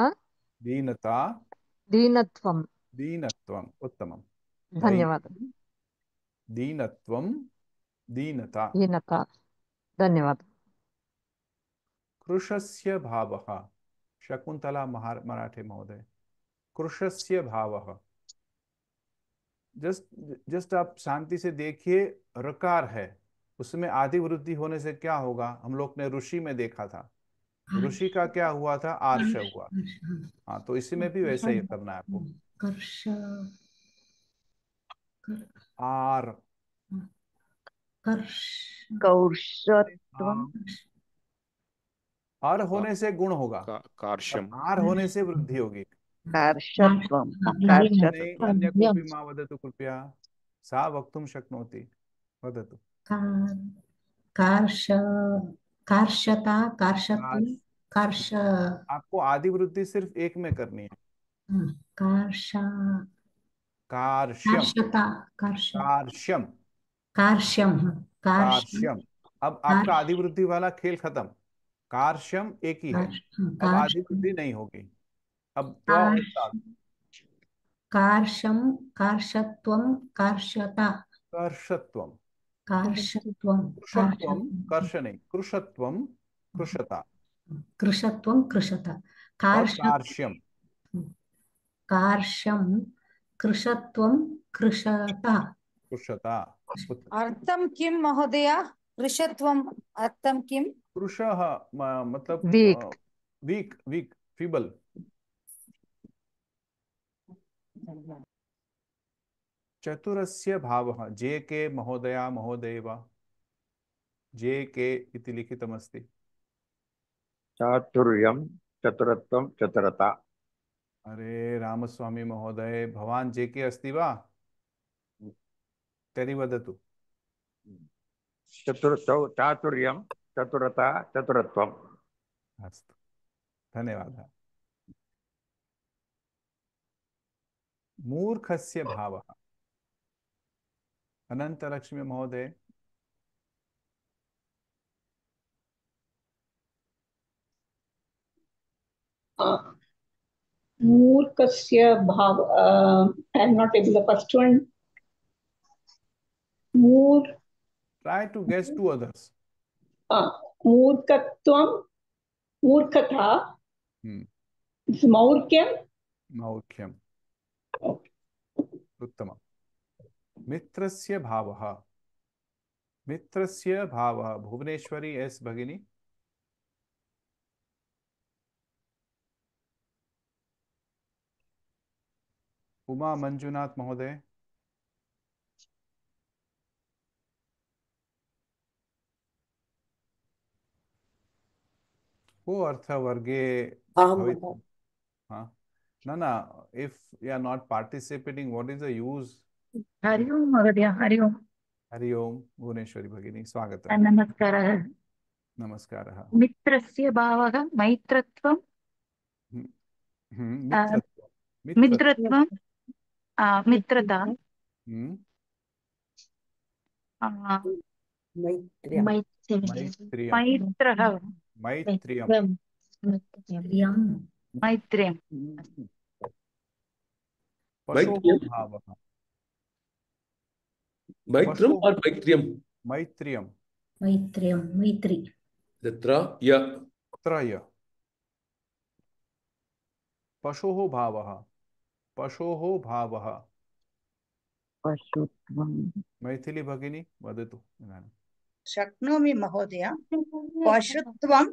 दीनता, दीनत्वम। दीनत्वम। उत्तमम। धन्यवाद। दीनत्वम, दीनता। धन्यवाद। कृशस्य भावः, शकुंतला मराठे महोदय। कृशस्य भावः, जस्ट आप शांति से देखिए, रकार है, उसमें आदि वृद्धि होने से क्या होगा? हम लोग ने ऋषि में देखा था, ऋषि का क्या हुआ था? आर्ष हुआ। हाँ, तो इसी में भी वैसे ही करना है आपको। आर अर होने से गुण होगा, कार्श्यम, आर होने से वृद्धि होगी। कार्षत्वम नहीं, कार्षत्वम अन्य कोऽपि मा वदतु कृपया, सा वक्तुं शक्नोति, वदतु। कार्ष कार्षता कार्षत्वं कार्ष आपको आदि वृद्धि सिर्फ एक में करनी है। कार्ष कार्श्यम, कार्षता कार्ष कार्श्यम, कार्श्यम कार्श्यम। अब आपका आदि वृद्धि वाला खेल खत्म। कार्श्यम एक ही है, अब आदि वृद्धि नहीं होगी। अब और साथ कार्षम कार्षत्वं कार्षता कर्षत्वम, कार्षत्वं कृषत्वम, कर्ष नहीं, कृषत्वम, कृषता, कृषत्वं कृषता और कार्ष कार्श्यम, कार्षम कृषत्वं कृषता कृषता। अर्थं किं महोदय? कृशत्वम् अर्थं किं? कृशः मतलब वीक वीक, वीक, फीबल। चतुरस्य भावः, जे के महोदया महोदय वा, जे के इति लिखितमस्ति। चातुर्यं चतुरत्वं चतुरता। अरे रामस्वामी महोदय, भवान् जे के अस्ति वा? तर्हि वदतु। चातुर्यं चतुरता चतुरत्वम्। अस्तु, धन्यवादः। मूर्खस्य भावः, अनन्तलक्ष्मी महोदय। मूर्खस्य भाव I am not able the first one. Try to guess two others. मूर्खत्वं मूर्खता मौर्ख्यं मौर्ख्यम् उत्तमम्। मित्रस्य भावः, मित्रस्य भावः, भुवनेश्वरी एस भगिनी। उमा मंजुनाथ महोदय। को अर्थ वर्गे भवितुम्, हाँ न, if you are not participating, what is the use? Hari ओम महोदय, हरि ओम। हरि ओम भुवनेश्वरी भगिनी, स्वागतम्। नमस्कारः। नमस्कारः। मित्रस्य भावः मैत्रत्वं मित्रत्वं, मित्रता मैत्रः मैत्र्यं, मैत्र्यं पशोः भावः, मैत्रम और मैत्रियम? मैत्र्यं, मैत्र्यं मैत्री त्रय। पशोः भावः, पशोः भावः, पशुत्वं। मैथिली भगिनी वदतु। शक्नोमि महोदय। पशुत्वं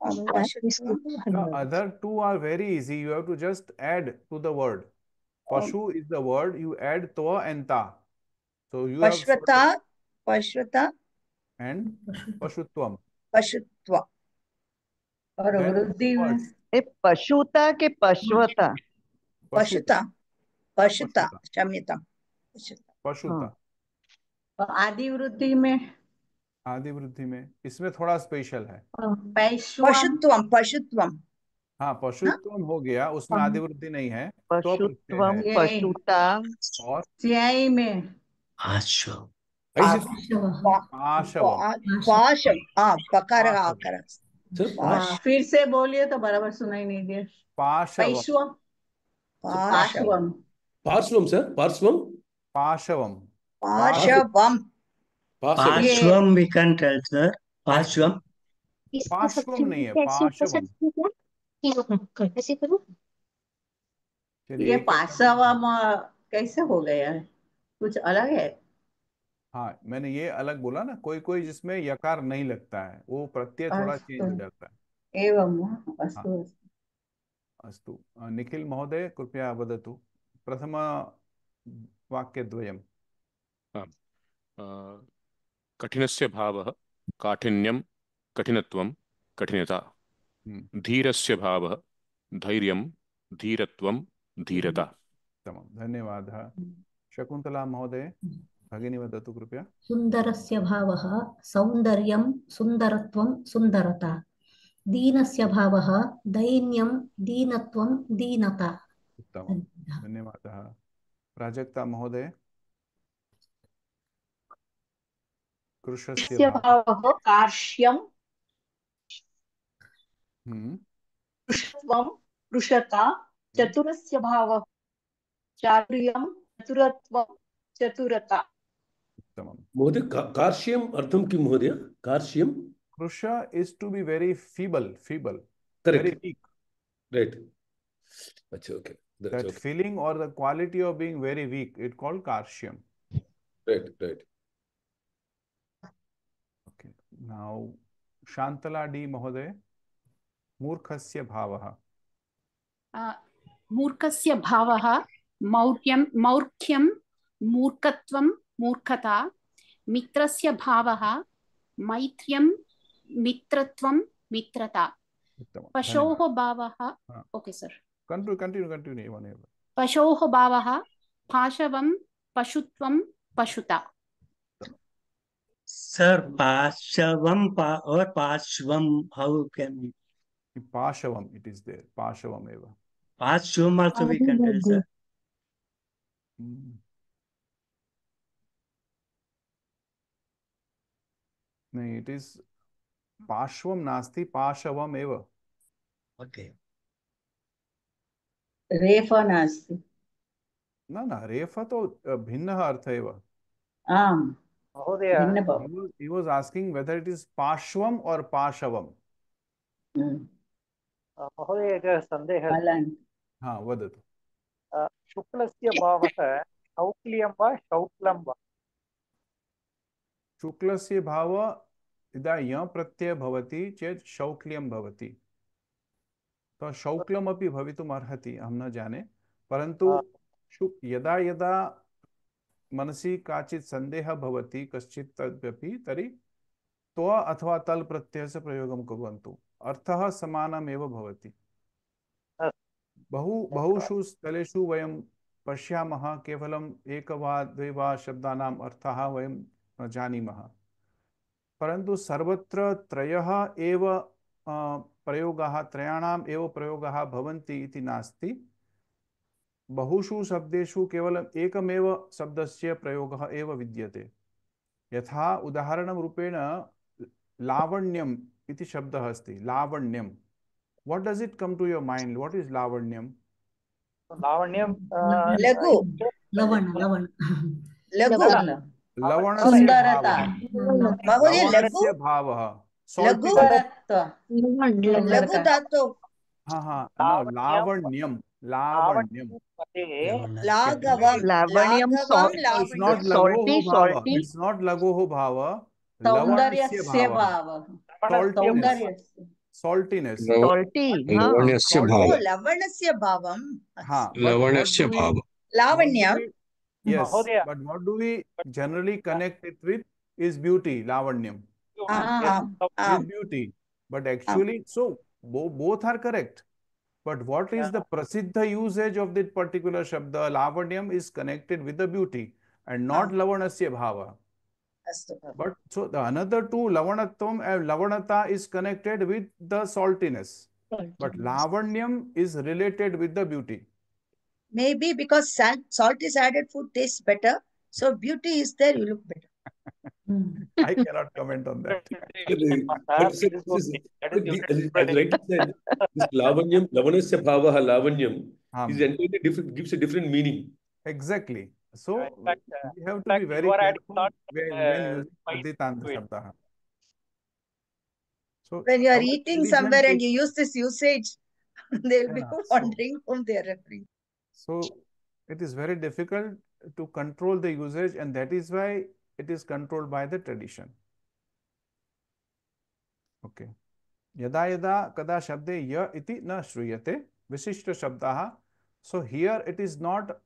The other two are very easy. You have to just add to the word. Pashu is the word. You add twa and ta. So you have पशुता and pashutvam. पशुत्व और वृद्धि में पशुता के पशुता, पशुता, पशुता, क्षम्यतां, पशुता। और आदि वृद्धि में, आदि वृद्धि में इसमें थोड़ा स्पेशल है। पशुत्वम, पशुत्वम। हाँ, पशुत्वम हो गया, उसमें आदि वृद्धि नहीं है। पशुत्वम, पशुता और च्याई में आश्व, फिर से बोलिए तो बराबर सुनाई नहीं दिया। पाशवम, पार्श्वम, पार्श्वम सर, पार्श्वम, पाशवम, पाशवम, पार्श्वम we can tell sir, पार्श्वम। पार्श्वम नहीं है, पाशवम। ये पाशवम कैसे हो गया है? कुछ अलग है? हाँ, मैंने ये अलग बोला ना, कोई कोई जिसमें यकार नहीं लगता है, वो प्रत्यय थोड़ा चेंज हो जाता है। एवं अस्तु अस्तु। निखिल महोदय कृपया वदतु प्रथम वाक्यद्वयम्। कठिनस्य भावः काठिन्यं कठिनत्वं कठिनता धीरस्य भावः धैर्यं धीरत्वं धीरता उत्तमं धन्यवादः शकुन्तला महोदय भगिनी वदतु कृपया सुन्दरस्य भावः सौन्दर्यं सुन्दरत्वं सुन्दरता दीनस्य भावः दैन्यं दीनत्वं दीनता उत्तमं धन्यवादः प्राजक्ता महोदय कृशस्य भावः कार्श्यं कृशत्वं कृशता चतुरस्य भावः चातुर्यं चतुरत्वं चतुरता उत्तमं महोदय कार्श्यम् अर्थं किं महोदय कार्श्यं krusha is to be very feeble correct very weak right अच्छा okay that okay. feeling or the quality of being very weak it called karshyam right okay now Shantala D महोदय मूर्खस्य भावः मूर्खस्य भावः मौर्ख्यं मूर्खत्वं मूर्खता मित्रस्य भावः मैत्र्यं मित्रत्वं मित्रता पशोः भावः ओके सर कंटिन्यू पशोः भावः पाशवं पशुत्वं पशुता सर पाशवम और पार्श्वम हाउ कैन पाशवम it is there पाशवम एव पार्श्वम also we can tell sir नहीं it is पार्श्वम नास्ति पाशवम एव ओके रेफ नास्ति न रेफ तो भिन्नः अर्थ एव आम् महोदय he was asking whether it is पार्श्वम or पाशवम महोदय एकः सन्देहः हाँ वदतु शुक्लस्य भावः शौक्ल्यं वा शौक्लं वा शुक्लस्य भाव यदा य प्रत्यय भवति चेत् शौक्ल्यं भवति तो शौक्लम् अपि भवितुम् अर्हति अहं न जाने परन्तु यदा यदा मनसि काचित् सन्देहः भवति कश्चित् तदपि तर्हि त्व अथवा तल् प्रत्ययस्य प्रयोगं कुर्वन्तु अर्थः समानमेव भवति बहुषु स्थलेषु वयं पश्यामः केवलम् एक वा द्वे वा शब्दानाम् अर्थः वयं न जानीमः परन्तु सर्वत्र त्रयः एव प्रयोगाः त्रयाणाम् एव प्रयोगाः भवन्ति इति नास्ति बहुषु शब्देषु केवलम् एकमेव शब्दस्य प्रयोगः एव विद्यते यथा उदाहरणं रूपेण लावण्यम् इति शब्दः अस्ति लावण्यम् what does it come to your mind what is lavanyam लघु लवणस्य भावः लघु धातु लावण्यम लावण्यम it's not lagoho bhava सौन्दर्यस्य भावः saltiness लवणस्य भावः लवणस्य भावं लवणस्य भावः लावण्यम yes but what do we generally connect it with is beauty lavanyam is beauty but actually so both are correct but what is the prasiddha usage of that particular shabda lavanyam is connected with the beauty and not lavanasya bhava but so the another two lavanatvam and lavanata is connected with the saltiness but lavanyam is related with the beauty maybe because salt is added food tastes better so beauty is there you look better I cannot comment on that this lavanyam lavanasya bhavah lavanyam is entirely different gives a different meaning exactly so we have to be very careful when using Aditanta Shabda. So when you are eating somewhere and you use this usage, they will be wondering whom they are referring. So it is very difficult to control the usage, and that is why it is controlled by the tradition. Okay. Yada yada kada shabde ya iti na shruyate visishta shabdaha. So here it is not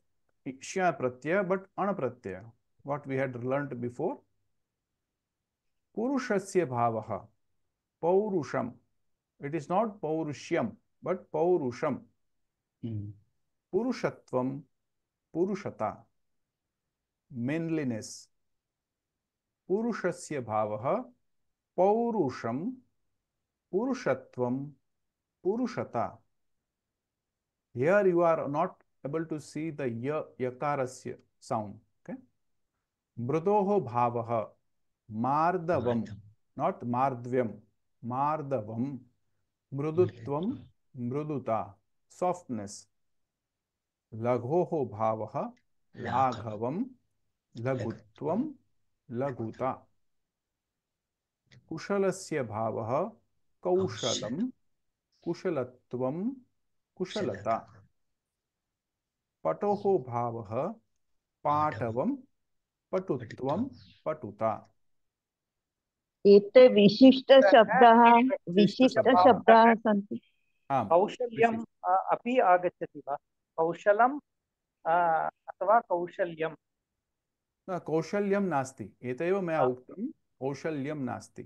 Shya pratyaya but anapratyaya. What we had learnt before. Purushasya bhavaha. Paurusham. It is not paurushyam, but paurusham. Purushatvam, purushata, manliness. Purushasya bhavah, paurusham, purushatvam, purushata. Here you are not able to see the yakarasya sound. Okay. Mrudoho bhavah, mardavam, not mardvyam, mardavam, mrudutvam, mruduta, softness. Laghoho bhavah, laghavam, lagutvam, laguta. Kushalasya bhavah, kaushalam, kushalatvam, kushalata. Patoho bhavah, patavam, patutvam, patuta. एते विशिष्टशब्दाः सन्ति। कौशल्यम् अपि आगच्छति वा? कौशलम् अथवा कौशल्यम्? कौशल्यं नास्ति, एतदेव मया उक्तं, कौशल्यं नास्ति।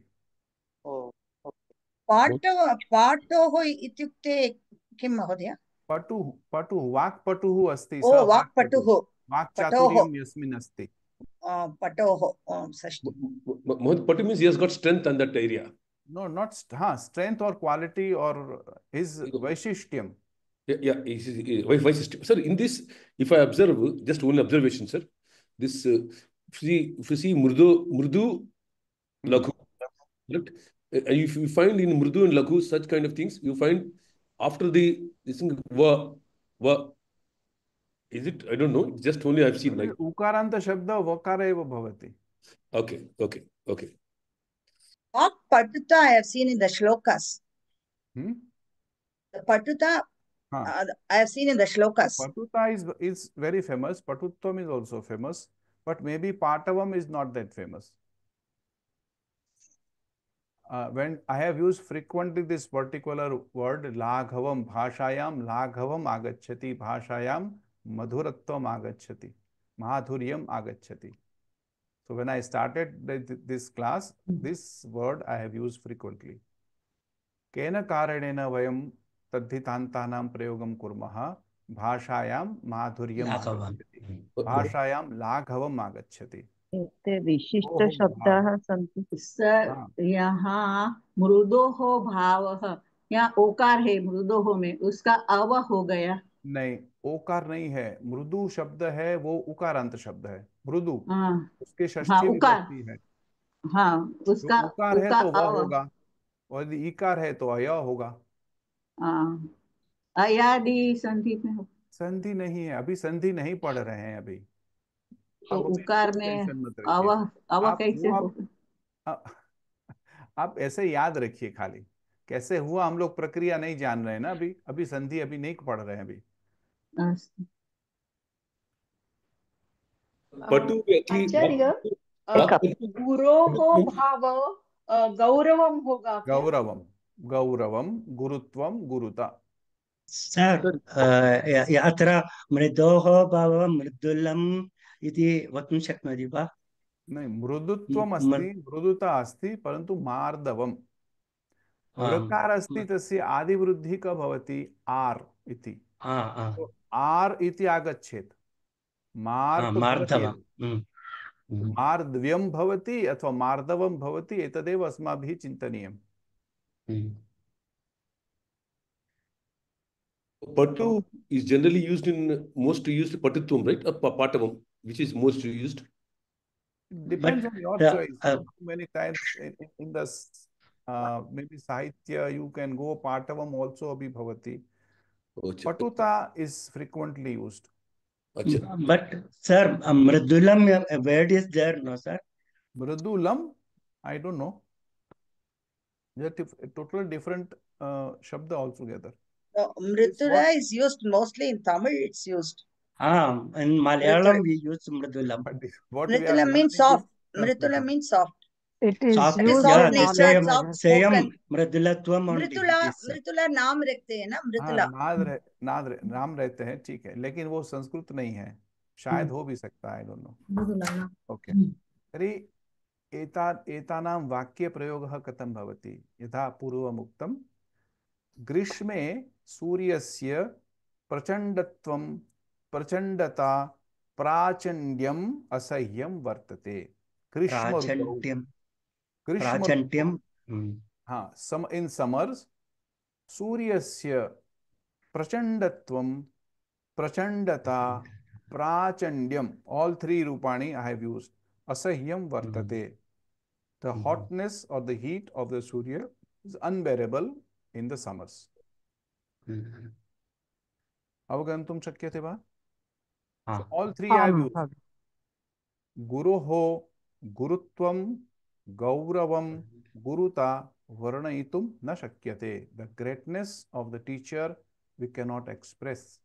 पाठोः इत्युक्ते किं महोदय? पटुः वाक्पटुः अस्ति, ओ वाक्पटुः, वाक्चातुर्यं यस्मिन् अस्ति। पटोः षष्ठी। Patu means he has got strength on that area. No, not strength or quality or his vaishishtyam. Yeah, vaishishtyam. Sir, in this, if I observe, just one observation, sir. This, if you see mrudu, laghu, right? If you find in mrudu and laghu such kind of things, you find after this thing va. Is it? I don't know. It's just only I've seen like. Ukaranta shabda vakara eva bhavati. Okay. What patuta I have seen in the shlokas. The patuta I have seen in the shlokas. Patuta is very famous. Patutvam is also famous, but maybe patavam is not that famous. When I have used frequently this particular word, laghavam bhashayam, laghavam agacchati bhashayam, madhuratvam agacchati, madhuryam agacchati. So when I started this class, this word I have used frequently. Kena karanena vayam tadhitantanam prayogam kurmaha, bhashayam madhuryam agacchati, bhashayam laghavam agacchati. एते विशिष्टशब्दाः सन्ति। Sir यहाँ मृदोः भावः, यहाँ ओकार है मृदोः में, उसका अव हो गया। नहीं, ओकार नहीं है, मृदु शब्द है, वो उकारांत शब्द है। मृदु उसके षष्ठी विभक्ति है। हाँ, उसका उकार है तो वह होगा, और यदि इकार है तो अय होगा। अयादि संधि में संधि नहीं है, अभी संधि नहीं पढ़ रहे हैं अभी। तो उकार में अव कैसे होगा? आप ऐसे याद रखिए खाली, कैसे हुआ हम लोग प्रक्रिया नहीं जान रहे हैं ना अभी, अभी संधि अभी नहीं पढ़ रहे हैं अभी। आचार्य, गुरोः भाव गौरवम होगा क्या? गौरवम गुरुत्वम गुरुता। सर अत्र मृदोः भावः मृदुलम् इति वक्तुं शक्नोति वा? नहीं, मृदुत्वम् अस्ति, मृदुता अस्ति, परन्तु मार्दवम् ऋकार अस्ति, तस्य आदिवृद्धिः क भवति आर् इति। आर् इति आगच्छेत्, मार्दव्यं भवति अथवा मार्दवं भवति, एतदेव अस्माभिः चिन्तनीयम्। Patu is generally used mostly used patutvam, right? Patavam, which is most used. Depends on your choice. Many times in the maybe Sahitya you can go patavam also abhi bhavati. Patuta is frequently used. But sir, mridulam word is there, no sir? Mridulam, I don't know. They're totally different shabda altogether. Mridula is used mostly in Tamil. It's used. In Malayalam we use mridulam. Mridula means soft. Mridula means soft. It is soft used nature, soft spoken. मृदुलत्वम Mridula नाम रखते हैं ना, मृदुला नाम रहते हैं, ठीक है, लेकिन वो संस्कृत नहीं है, शायद हो भी सकता है, आई डोंट नो। ओके, तर्हि एतानां वाक्य प्रयोगः कथं भवति? यथा पूर्वमुक्तं ग्रीष्मे सूर्यस्य प्रचंडत्वं प्रचंडता प्राचंड्यम असह्यम वर्तते। ग्रीष्म ऋतौ प्राचंड्यम हाँ इन समर्स सूर्यस्य प्रचंडत्वं प्रचंडता प्राचंड्यम, all three rupani I have used. Asahyam vartate. The hotness or the heat of the Surya is unbearable in the summers. Avagantum shakyate va? So all three I have used. Guroho, Gurutvam, Gauravam, Guruta, Varnaitum na shakyate. The greatness of the teacher we cannot express.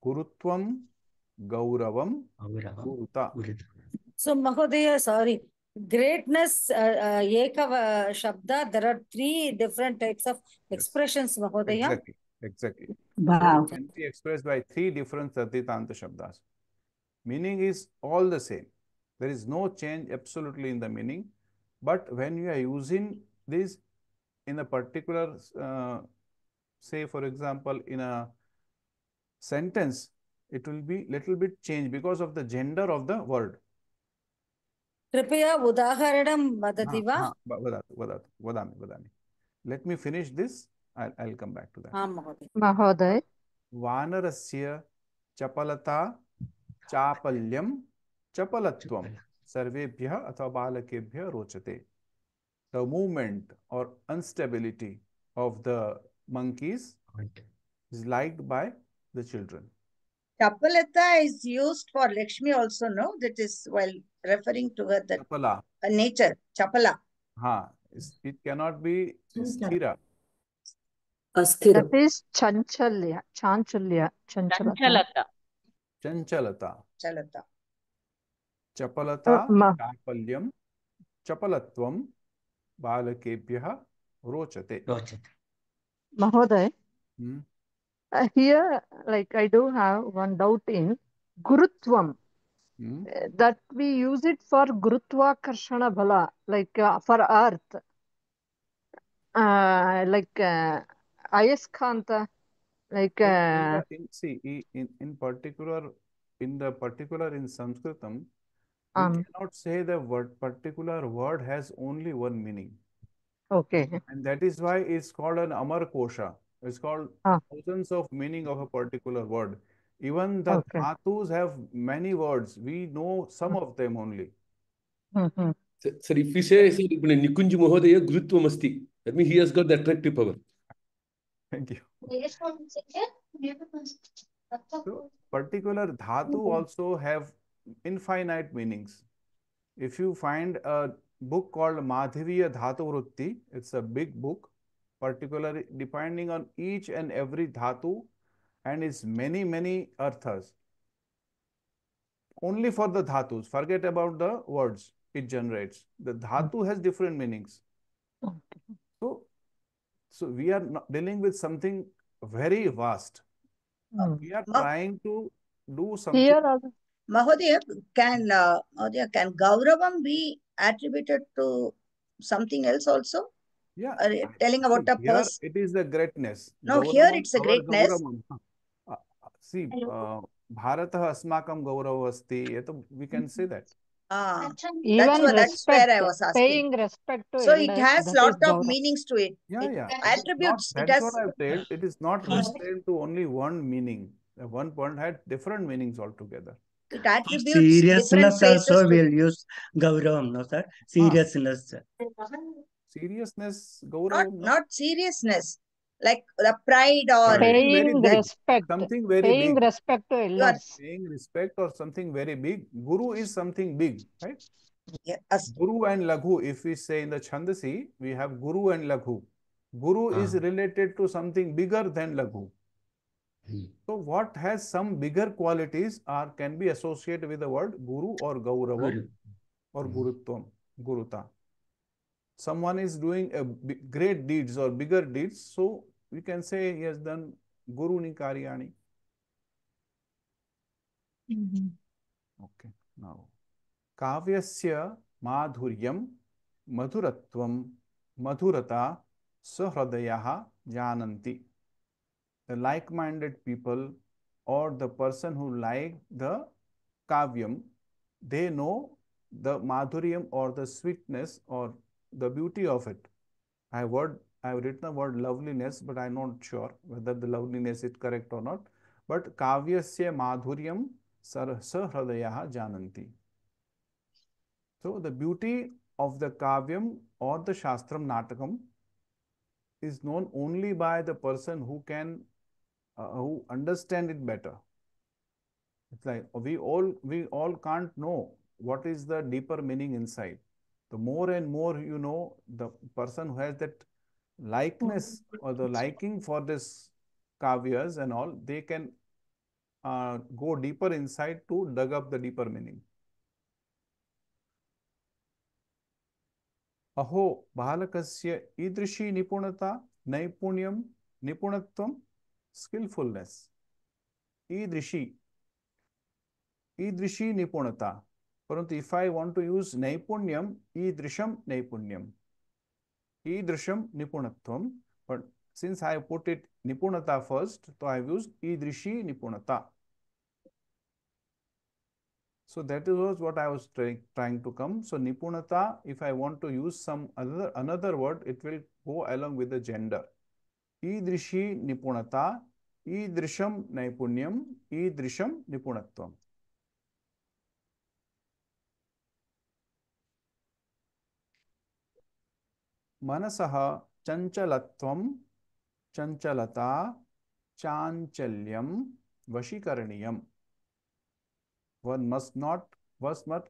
Gurutvam, Gauravam, Guruta. So Mahodaya, sorry. Greatness, Eka Shabda, there are three different types of expressions, Mahodaya. Exactly. Wow. So it can be expressed by three different Satitanta Shabdas. Meaning is all the same. There is no change absolutely in the meaning. But when you are using this in a particular, say for example, in a sentence, it will be little bit changed because of the gender of the word. Kripaya udaharanam vadati va? Vadami. Let me finish this. I'll come back to that. Mahoday. Vanarasya chapalata chapalyam chapalatvam sarvebhya athva balakebhya rochate. The movement or instability of the monkeys is liked by the children. Chapalata is used for Lakshmi also, no? That is while referring to her that Chapala. Nature. Chapala. It cannot be sthira. That is Chanchalya. Chanchalata. Chapalata, chapalyam, chapalatvam, balakebhya rochate. Mahoday. Here, like I do have one doubt in Gurutvam. That we use it for Gurutva Karshana Bhala, like for earth. Like Ayaskanta, like in particular in Sanskritam, we cannot say the particular word has only one meaning. Okay. And that is why it's called an Amar Kosha. It's called thousands of meaning of a particular word. Even the dhatus have many words. We know some of them only. Sir, if we say Nikunj Mahodaya Gurutvam Asti, that means he has got the attractive power. Thank you. So, particular dhatu also have infinite meanings. If you find a book called Madhaviya Dhatu Vritti, it's a big book, particularly depending on each and every dhatu and its many arthas. Only for the dhatus, forget about the words it generates. The dhatu has different meanings. So we are dealing with something very vast. We are trying to do something. Here, Mahodaya, can Gauravam be attributed to something else also? Yeah. Telling about a person. It is the greatness. No, here it's a greatness. See, Bharatah asmakam gaurav asti. We can say that. That's where I was asking. Paying respect to so elders, it has lot of meanings to it. Yeah. Attributes. That's what I've said. It is not restrained to only one meaning. One point had different meanings altogether. It attributes seriousness also will use Gauravam, no sir? Seriousness. Seriousness, Gauravam. Not seriousness. Like the pride or paying respect. Something very paying big. respect to elders. Paying respect or something very big. Guru is something big, right? Yes. Guru and Laghu. If we say in the Chandasi, we have Guru and Laghu. Guru is related to something bigger than Laghu. So what has some bigger qualities or can be associated with the word Guru or Gauravam or Gurutvam, Guruta. Someone is doing a great deeds or bigger deeds, so we can say he has done Guru ni Karyani. Okay, now Kavyasya Madhuryam Madhuratvam Madhurata सहृदयः jananti. The like-minded people or the person who like the kavyam, they know the madhuryam or the sweetness or the beauty of it. I have written the word loveliness, but I'm not sure whether the loveliness is correct or not. But kavyasya madhuryam sahradayah jananti. So the beauty of the kavyam or the shastram natakam is known only by the person who can who understand it better. It's like we all can't know what is the deeper meaning inside. The more and more you know, the person who has that likeness or the liking for this kavyas and all, they can go deeper inside to dug up the deeper meaning. Aho balakasya idrishi nipunata naipunyam nipunatvam skillfulness. Idrishi nipunata. But if I want to use naipunyam, idrisham naipunyam. Idrisham nipunatvam. But since I put it nipunata first, so I have used idrishi nipunata. So that was what I was trying to come. So nipunata, if I want to use some another word, it will go along with the gender. Idrishi nipunata, idrisham naipunyam, idrisham nipunatvam. Manasah chanchalatvam, chanchalata, chanchalyam, vashikaraniyam. One must not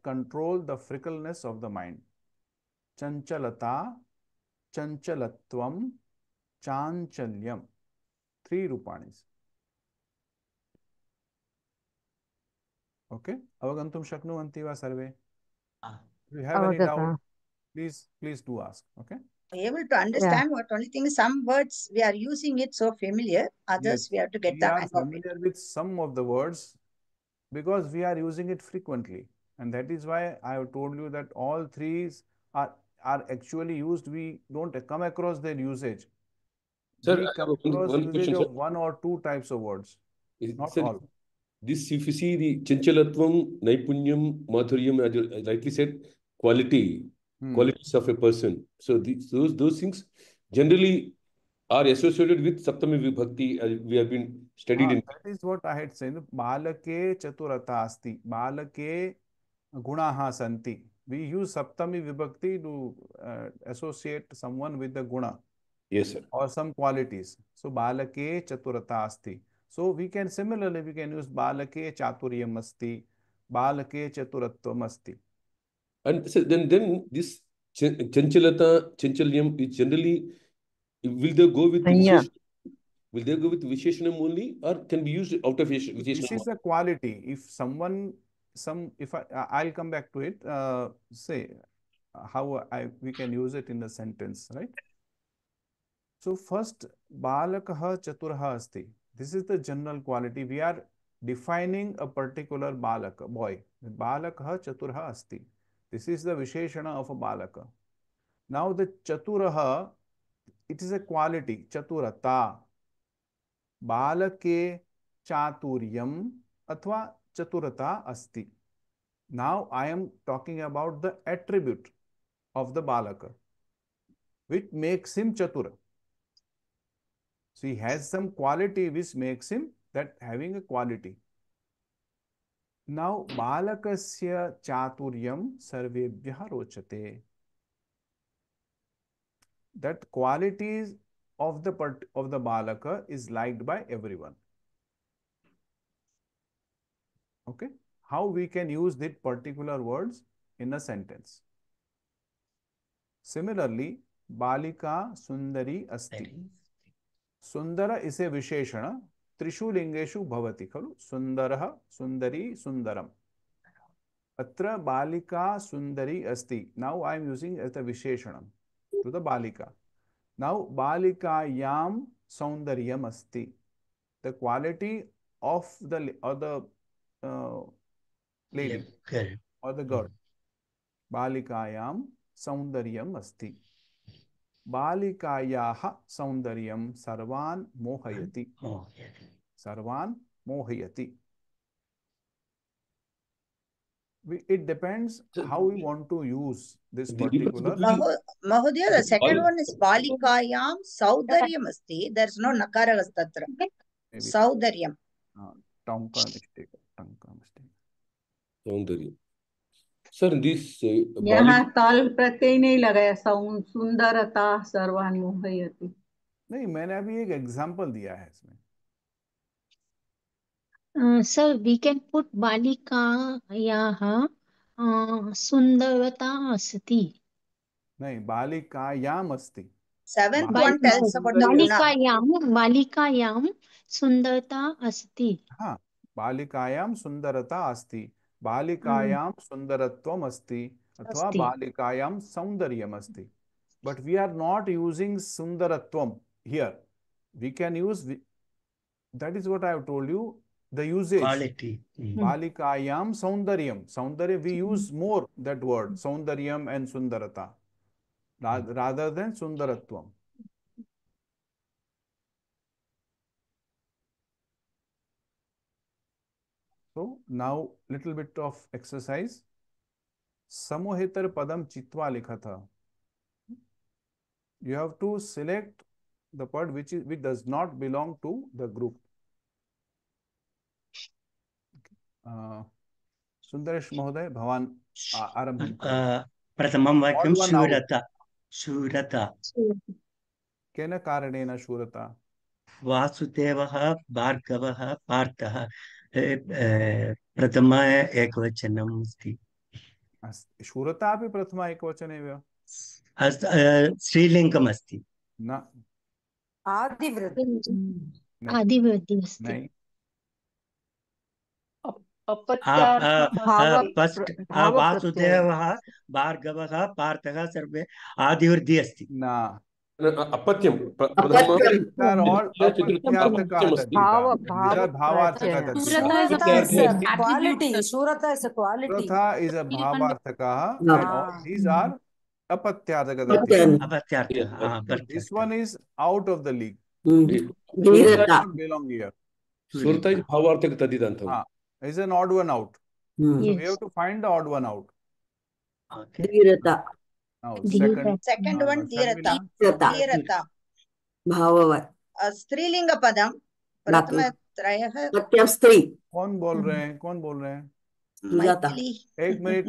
control the fickleness of the mind. Chanchalata, chanchalatvam, chanchalyam. 3 rupanis. Okay? Avagantum shaknuvanti va sarve? If you have any doubt, please do ask. Okay? Able to understand what only thing is some words we are using it so familiar, others we have to get the hang of it. We are familiar with some of the words because we are using it frequently, and that is why I have told you that all threes are actually used. We don't come across their usage. Sir, we come across usage of 1 or 2 types of words, not sir, all. This, if you see the chanchalatvam, naipunyam, madhuryam, as you rightly said, qualities of a person. So those things generally are associated with Saptami Vibhakti, as we have been studied in. That is what I had said. Balake chaturata asti. Balake gunaha santi. We use Saptami Vibhakti to associate someone with the guna. Yes, sir. Or some qualities. So balake chaturata asti. So we can similarly use balake chaturyam asti, balake chaturatvam asti. And so then this chanchalata, chanchalyam is generally, will they go with Visheshanam? Will they go with Visheshanam only, or can be used out of Visheshanam? This is a quality. If someone, I'll come back to it. Say how we can use it in a sentence, right? So first, balakah chaturha asti. This is the general quality. We are defining a particular balaka, boy. Balakah chaturha asti. This is the visheshana of a balaka. Now the chaturaha, it is a quality, chaturata. Balake chaturyam athva chaturata asti. Now I am talking about the attribute of the balaka, which makes him chatura. So he has some quality which makes him that having a quality. Now balakasya chaturyam sarvebhyah rochate. That qualities of the balaka is liked by everyone. Okay? How we can use these particular words in a sentence. Similarly, balika sundari asti. Sundara is a visheshana. Trishu lingeshu bhavati khalu. Sundaraha, sundari, sundaram. Atra balika sundari asti. Now I am using as a visheshanam to the balika. Now balika yam saundaryam asti. The quality of the lady or the girl. Balika yam saundaryam asti. बालिकायाः सौन्दर्यं सर्वान् मोहयति. सर्वान् मोहयति. It depends how we want to use this particular. Mahodaya, the second one is balikayam saudaryam asti. There is no nakara tatra. Saudaryam. Tonka mistake. Saudaryam. Sir, this यहाँ ताल प्रत्यय नहीं लगाया. सुंदरता सर्वान् मोहयति. नहीं, मैंने अभी एक एग्जांपल दिया है इसमें. Sir, we can put balikayaha sundarata asti. नहीं, बालिकायाम अस्ति. Seventh one tells about the guna. बालिकायाम सुंदरता अस्ति. हाँ, बालिकायाम सुंदरता अस्ति. बालिकायाम सुंदरत्वम अस्ति अथवा बालिकायाम सौंदर्यम अस्ति. But we are not using sundaratvam here. We can use, that is what I have told you, the usage. Quality. Balikayam saundaryam. Saundarya, we use more that word, saundaryam and sundarata, rather than sundaratvam. So now little bit of exercise. Samohitar padam chitva likhata. You have to select the part which does not belong to the group. Sundaresh Mahoday, Bhavan आरंभं प्रथमं वाक्यं शूरता. शूरता केन कारणेन शूरता? वासुदेवः भार्गवः पार्थः प्रथम एकवचनम् अस्ति. शूरता अपि प्रथम एकवचने एव. स्त्रीलिङ्गम् अस्ति. न, आदिवृद्धि अस्ति. नहीं. वासुदेवः भार्गवः पार्थः सर्वे आदिवृद्धि अस्ति. न, अपत्यं quality. Surata is a quality. Shurata is a bhavaarthakah and all these are apathyarthakah. This one is out of the league. Does not belong here. Surata is bhavaarthakah tadidantha. Is an odd one out. So we have to find the odd one out. Dhirata. Now second one dhirata. Dhirata. Bhavavat. स्त्रीलिंग पदम प्रथम त्रयः सत्यम स्त्री. कौन बोल रहे हैं? कौन बोल रहे हैं? मैथिली. एक मिनट,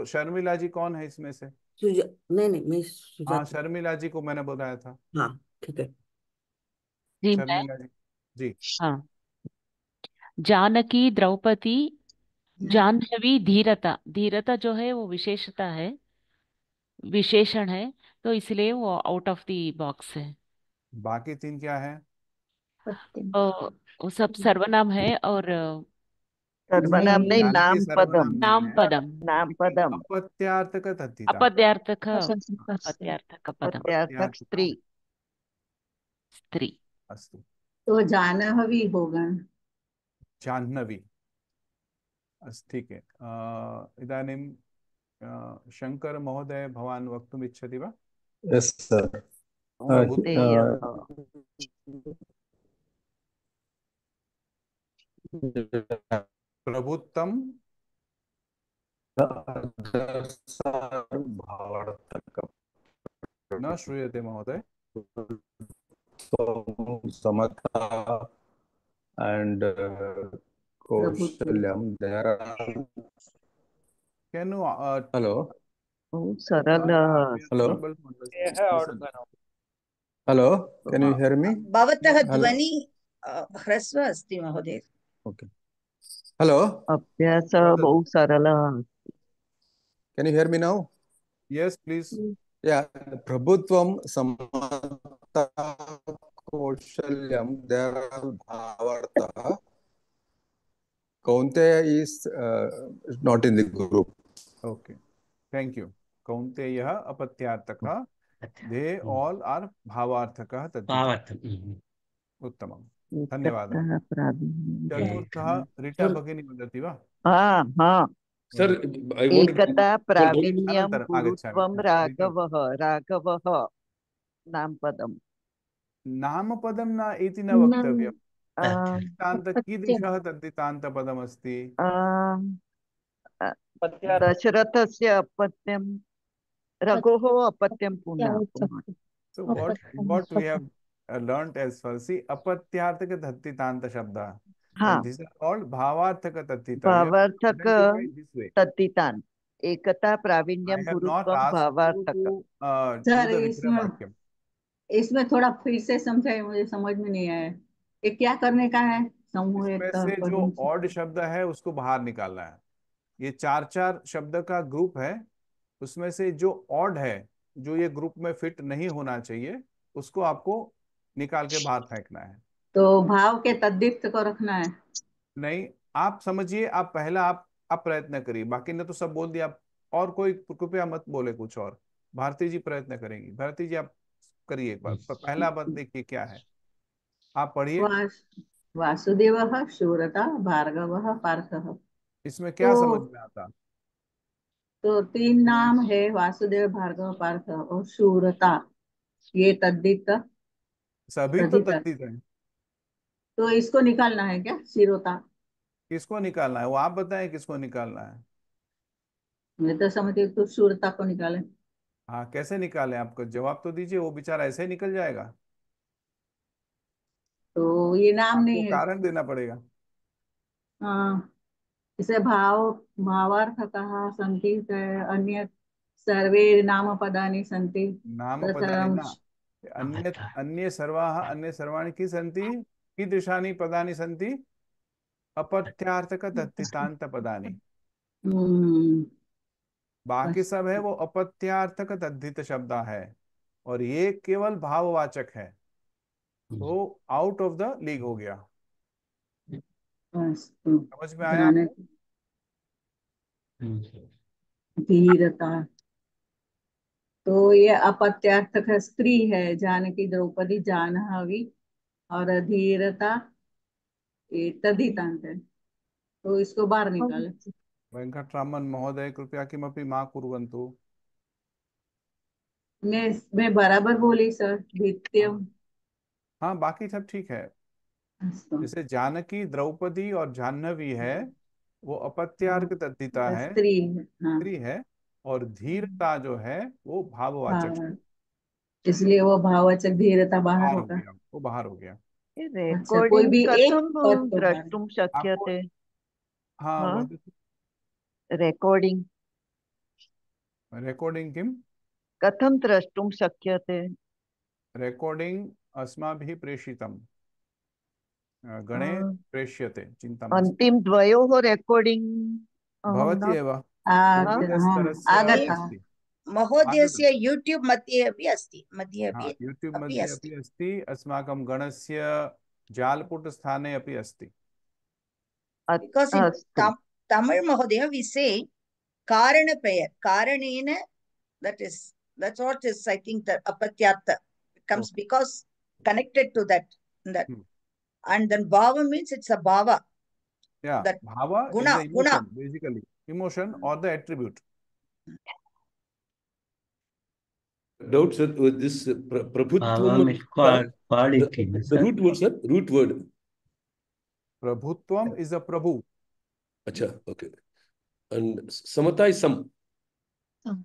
शर्मिला जी कौन है इसमें से? नहीं मैं हाँ, शर्मिला जी को मैंने बताया था. हाँ ठीक है जी. शर्मिला जी. हाँ. जानकी, द्रौपदी, जाह्नवी, धीरता. धीरता जो है वो विशेषता है, विशेषण है, तो इसलिए वो आउट ऑफ द बॉक्स है. बाकी तीन क्या है? वो सब सर्वनाम है और सर्वनाम नहीं, नाम पदम. नाम पदम. नाम पदम. अपत्यार्थक तद्धिता. अपत्यार्थक पदम. अपत्यार्थक स्त्री. स्त्री. अस्तु. तो जाह्नवी होगा. जाह्नवी. ठीक है. इदानीं शंकर महोदय, भवान् वक्तुम् इच्छति वा? Yes sir. प्रभुत्वं न श्रूयते महोदय. समता and Kaushalyam. There are. Can you hello? Sarala. Hello. Hello. Can you hear me? Bhavatah dhvani hrasva asti mahoday. Okay. Hello. Abhyasa bahut sarala. Can you hear me now? Yes, please. Yeah. Prabhutvam Samata Kaushalyam. There are Bhavartha. Kaunteya is not in the group. Okay. Thank you. Kaunteya apatyarthaka. They all are bhavarthaka. Bhavarthaka. Uttamam. धन्यवादः. चतुर्थः रीटा भगिनी वदति वा? हाँ. Sir, I want एकता प्रावीण्यं गुरुत्वं राघवः. नामपदम् नामपदं न इति न वक्तव्यम्। दृष्टान्त कीदृशः तद्धितान्तपदमस्ति? दशरथस्य अपत्यं रघोः अपत्यं पुनः। So what we have learnt as far, see, अपत्यार्थक तद्धितान्त शब्द, this is called भावार्थक तद्धिता. भावार्थक तद्धितान्त, एकता प्रावीण्यम गुरुत्वम भावार्थक। सर इसमें थोड़ा फिर से समझाइए, मुझे समझ में नहीं आया ये क्या करने का है। समूह इसमें से जो ऑड शब्द है उसको बाहर निकालना है। ये 4 शब्द का ग्रुप है, उसमें से जो ऑड है, जो ये ग्रुप में फिट नहीं होना चाहिए, उसको आपको निकाल के बाहर फेंकना है। तो भाव के तद्धित को रखना है? नहीं, आप समझिए, आप पहला आप प्रयत्न करिए, बाकी ने तो सब बोल दिया। और कोई कृपया मत बोले कुछ और। भारती जी प्रयत्न करेंगी। भारती जी आप करिए एक बार, पहला बात देखिए क्या है, आप पढ़िए। वासुदेवः शूरता भार्गवः पार्थः। इसमें क्या समझ में आता? तो 3 नाम है, वासुदेव, भार्गव, पार्थ और शूरता, ये तद्धित सभी तो तद्धित है। तो इसको निकालना है क्या? शिरोता किसको निकालना है वो आप बताएं, किसको निकालना है? मैं तो समझती तो शूरता को निकालें। हाँ, कैसे निकालें? आपको जवाब तो दीजिए, वो बेचारा ऐसे ही निकल जाएगा। तो ये नाम नहीं है, कारण देना पड़ेगा। हाँ, इसे भावार्थ कहा संति अन्य सर्वे नाम पदानि संति। नाम पदानि न अन्य सर्वाः अन्य सर्वाणि की संति कीदृशानि पदानि संति? अपत्यार्थक तद्धितान्त पदानि। बाकी सब है वो अपत्यार्थक तद्धित शब्द है, और ये केवल भाववाचक है, तो आउट ऑफ द लीग हो गया। समझ में आया आपको? धीरता, तो ये अपत्यार्थक स्त्री है, जानकी, द्रौपदी, जाह्नवी, और धीरता ये तद्धितान्त है, तो इसको बाहर निकाले। वेंकटरामन महोदय कृपया किमपि मा कुर्वन्तु। मैं बराबर बोली सर, द्वितीयम। हाँ, बाकी सब ठीक है। जैसे जानकी, द्रौपदी और जाह्नवी है, वो अपत्यार्थ तद्धिता है, स्त्री है, और धीरता जो है वो भाववाचक है, इसलिए वो भाववाचक धीरता बाहर हो गया, वो बाहर हो गया। रेकॉर्डिंग कथं द्रष्टुं शक्यते? हाँ, रेकॉर्डिंग किं कथं द्रष्टुं शक्यते? रेकॉर्डिंग अस्माभिः प्रेषितं, गणे प्रेष्यते, चिन्ता मास्तु। अन्तिम द्वयोः रेकॉर्डिंग भवति एव महोदयस्य यूट्यूब मध्ये अपि अस्ति, यूट्यूब मध्ये अपि अस्ति, अस्माकं गणस्य जालपुट स्थाने अपि अस्ति। Because in Tamil Mahodaya we say Karana Karanena, that's what is, I think, the apatyartha comes because connected to that. And then bhava means it's a bhava. Yeah, that bhava is the emotion, basically emotion or the attribute. Doubt, sir, this prabhutvam, the root word, sir, root word. Prabhutvam is a prabhu. Acha, okay. And samata is sam.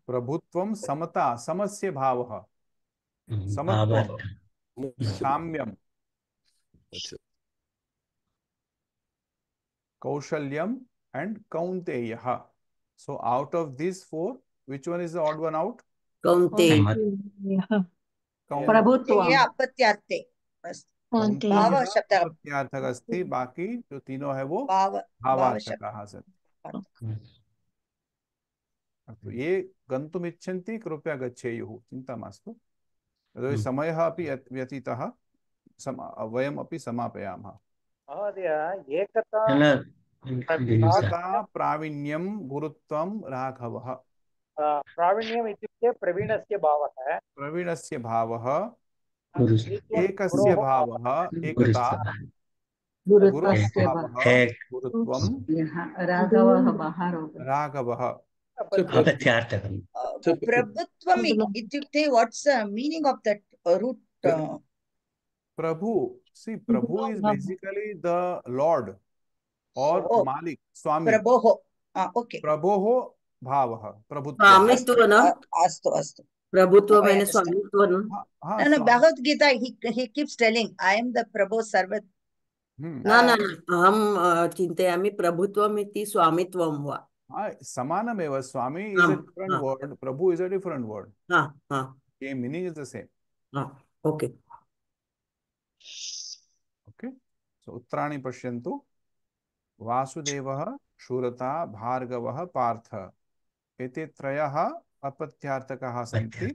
Prabhutvam samata, samasya bhavah. Samatvam, samyam. Acha. Kaushalyam and Kaunteyaha. So out of these 4, which one is the odd one out? Kaunteya. Prabhutvam apatyaarte. भाव शब्द अपत्यार्थक अस्ति, बाकी जो तीनों है वो भावार्थकः सन्ति। तो ये गन्तुम् इच्छन्ति कृपया गच्छेयुः, चिन्ता मास्तु। यतोहि समयः अपि व्यतीतः, वयम् अपि समापयामः। महोदय, एकता प्रावीण्यं गुरुत्वं राघवः। प्रावीण्यम् इत्युक्ते प्रवीणस्य भावः, प्रवीणस्य भावः, एकस्य भावः एकता, गुरुत्वं राघवः। प्रभुत्वम् इत्युक्ते what's the meaning of that root. Prabhu. See, Prabhu is basically the Lord or Malik, Swami. Prabhoho. Okay. Prabhoho bhavah. Prabhutva. स्वामित्व न Astu. प्रभुत्व मैंने स्वामित्व न No, Bhagavad Gita, he keeps telling, I am the Prabhu Sarvat. न अहम चिन्तयामि प्रभुत्वमिति स्वामित्वं वा Samanameva. Swami is a different word. Prabhu is a different word. The meaning is the same. Okay. Okay. So, Uttarani Pashyantu. Vasudevah, Shurata, Bhargavah, Partha. Ete trayah apatyartakaha santi.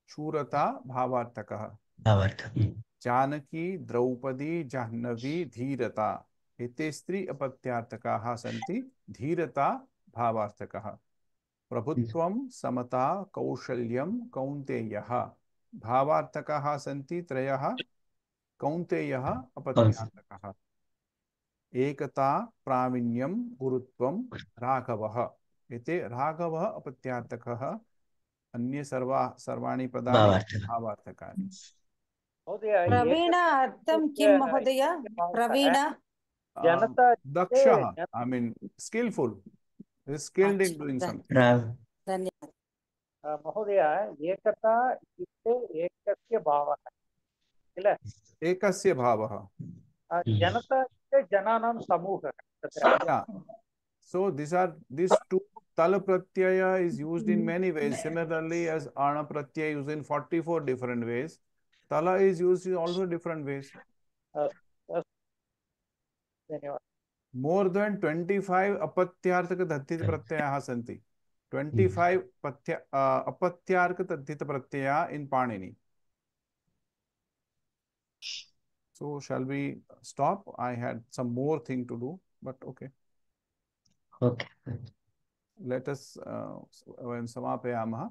Shurata, Bhavartakaha. Janaki, Draupadi, Jahnavi, Dhirata. Ete stri apatyartakaha santi. Dhirata, Bhavartakaha. Prabhutvam, Samata, Kaushalyam, Kaunteyaha. Bhavartakaha santi trayah Kaunteyaha apatyartakaha. Ekata, Pravinyam, Gurutvam, Raghavah. Ete Raghavah apatyartakaha. Anye sarvani padani bhavartakani. Praveen अर्थं किं महोदय Praveen Daksha, I mean skillful. Is skilled in doing something. धन्यवाद महोदय एकता इत्युक्ते एकस्य भावः किल एकस्य भावः जनता इत्युक्ते जनानां समूहः तत्र So these two tala pratyaya is used in many ways. Similarly, as ana pratyaya used in 44 different ways, tala is used in also different ways. More than 25 apatyarthaka taddhita pratyaya santi. 25 apatyarthaka taddhita pratyaya in Panini. So shall we stop? I had some more thing to do, but okay. Okay. Let us वयं समापयामः.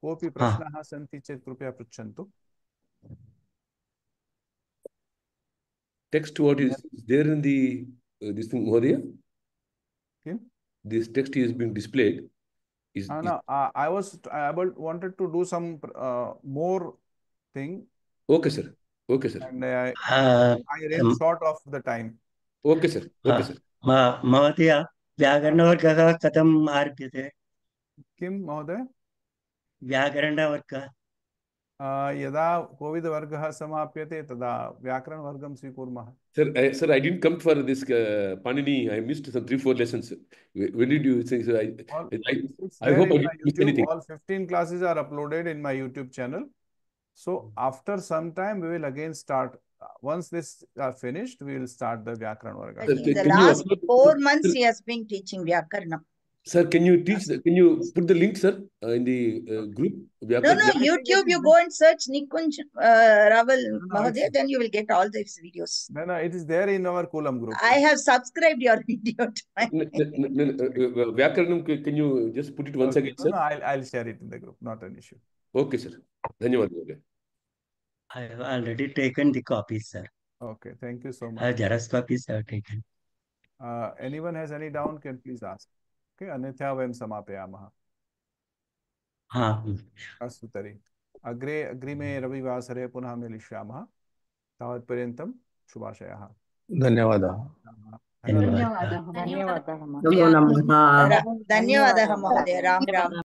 कोऽपि प्रश्नाः सन्ति चेत् कृपया पृच्छन्तु. Text what is there in the this thing Mahodaya? This text is being displayed. No, I wanted to do some more thing. Okay, sir. Okay, sir. And I ran short of the time. Okay, sir. Okay, sir. महोदय व्याकरणवर्गः कथम् आरभ्यते? किं महोदय? व्याकरणवर्गः यदा कोविदवर्गः समाप्यते तदा व्याकरणवर्गं स्वीकुर्मः. Sir, I didn't come for this Panini. I missed some 3-4 lessons. When did you say? So I hope I didn't miss anything. All 15 classes are uploaded in my YouTube channel. So after some time, we will again start. Once this are finished, we will start the Vyakaran Varga. In the last 4 months, he has been teaching Vyakaranam. Sir, can you teach? Can you put the link, sir, in the group? No, YouTube. You go and search Nikunj Raval Mahodaya, then you will get all these videos. No, it is there in our Kulam group. I have subscribed your video. Vyakaranam, can you just put it once again, sir? No, I'll share it in the group. Not an issue. Okay, sir. Dhanyawad. I have already taken the copies, sir. Okay, thank you so much. Xerox copies I have taken. Anyone has any doubt, can please ask. Okay, अन्यथा वयं समापयामः. अस्तु तर्हि अग्रिमे रविवासरे पुनः मिलिष्यामः. तावत्पर्यन्तं शुभाशयाः. धन्यवादाः. धन्यवादः महोदय. राम राम.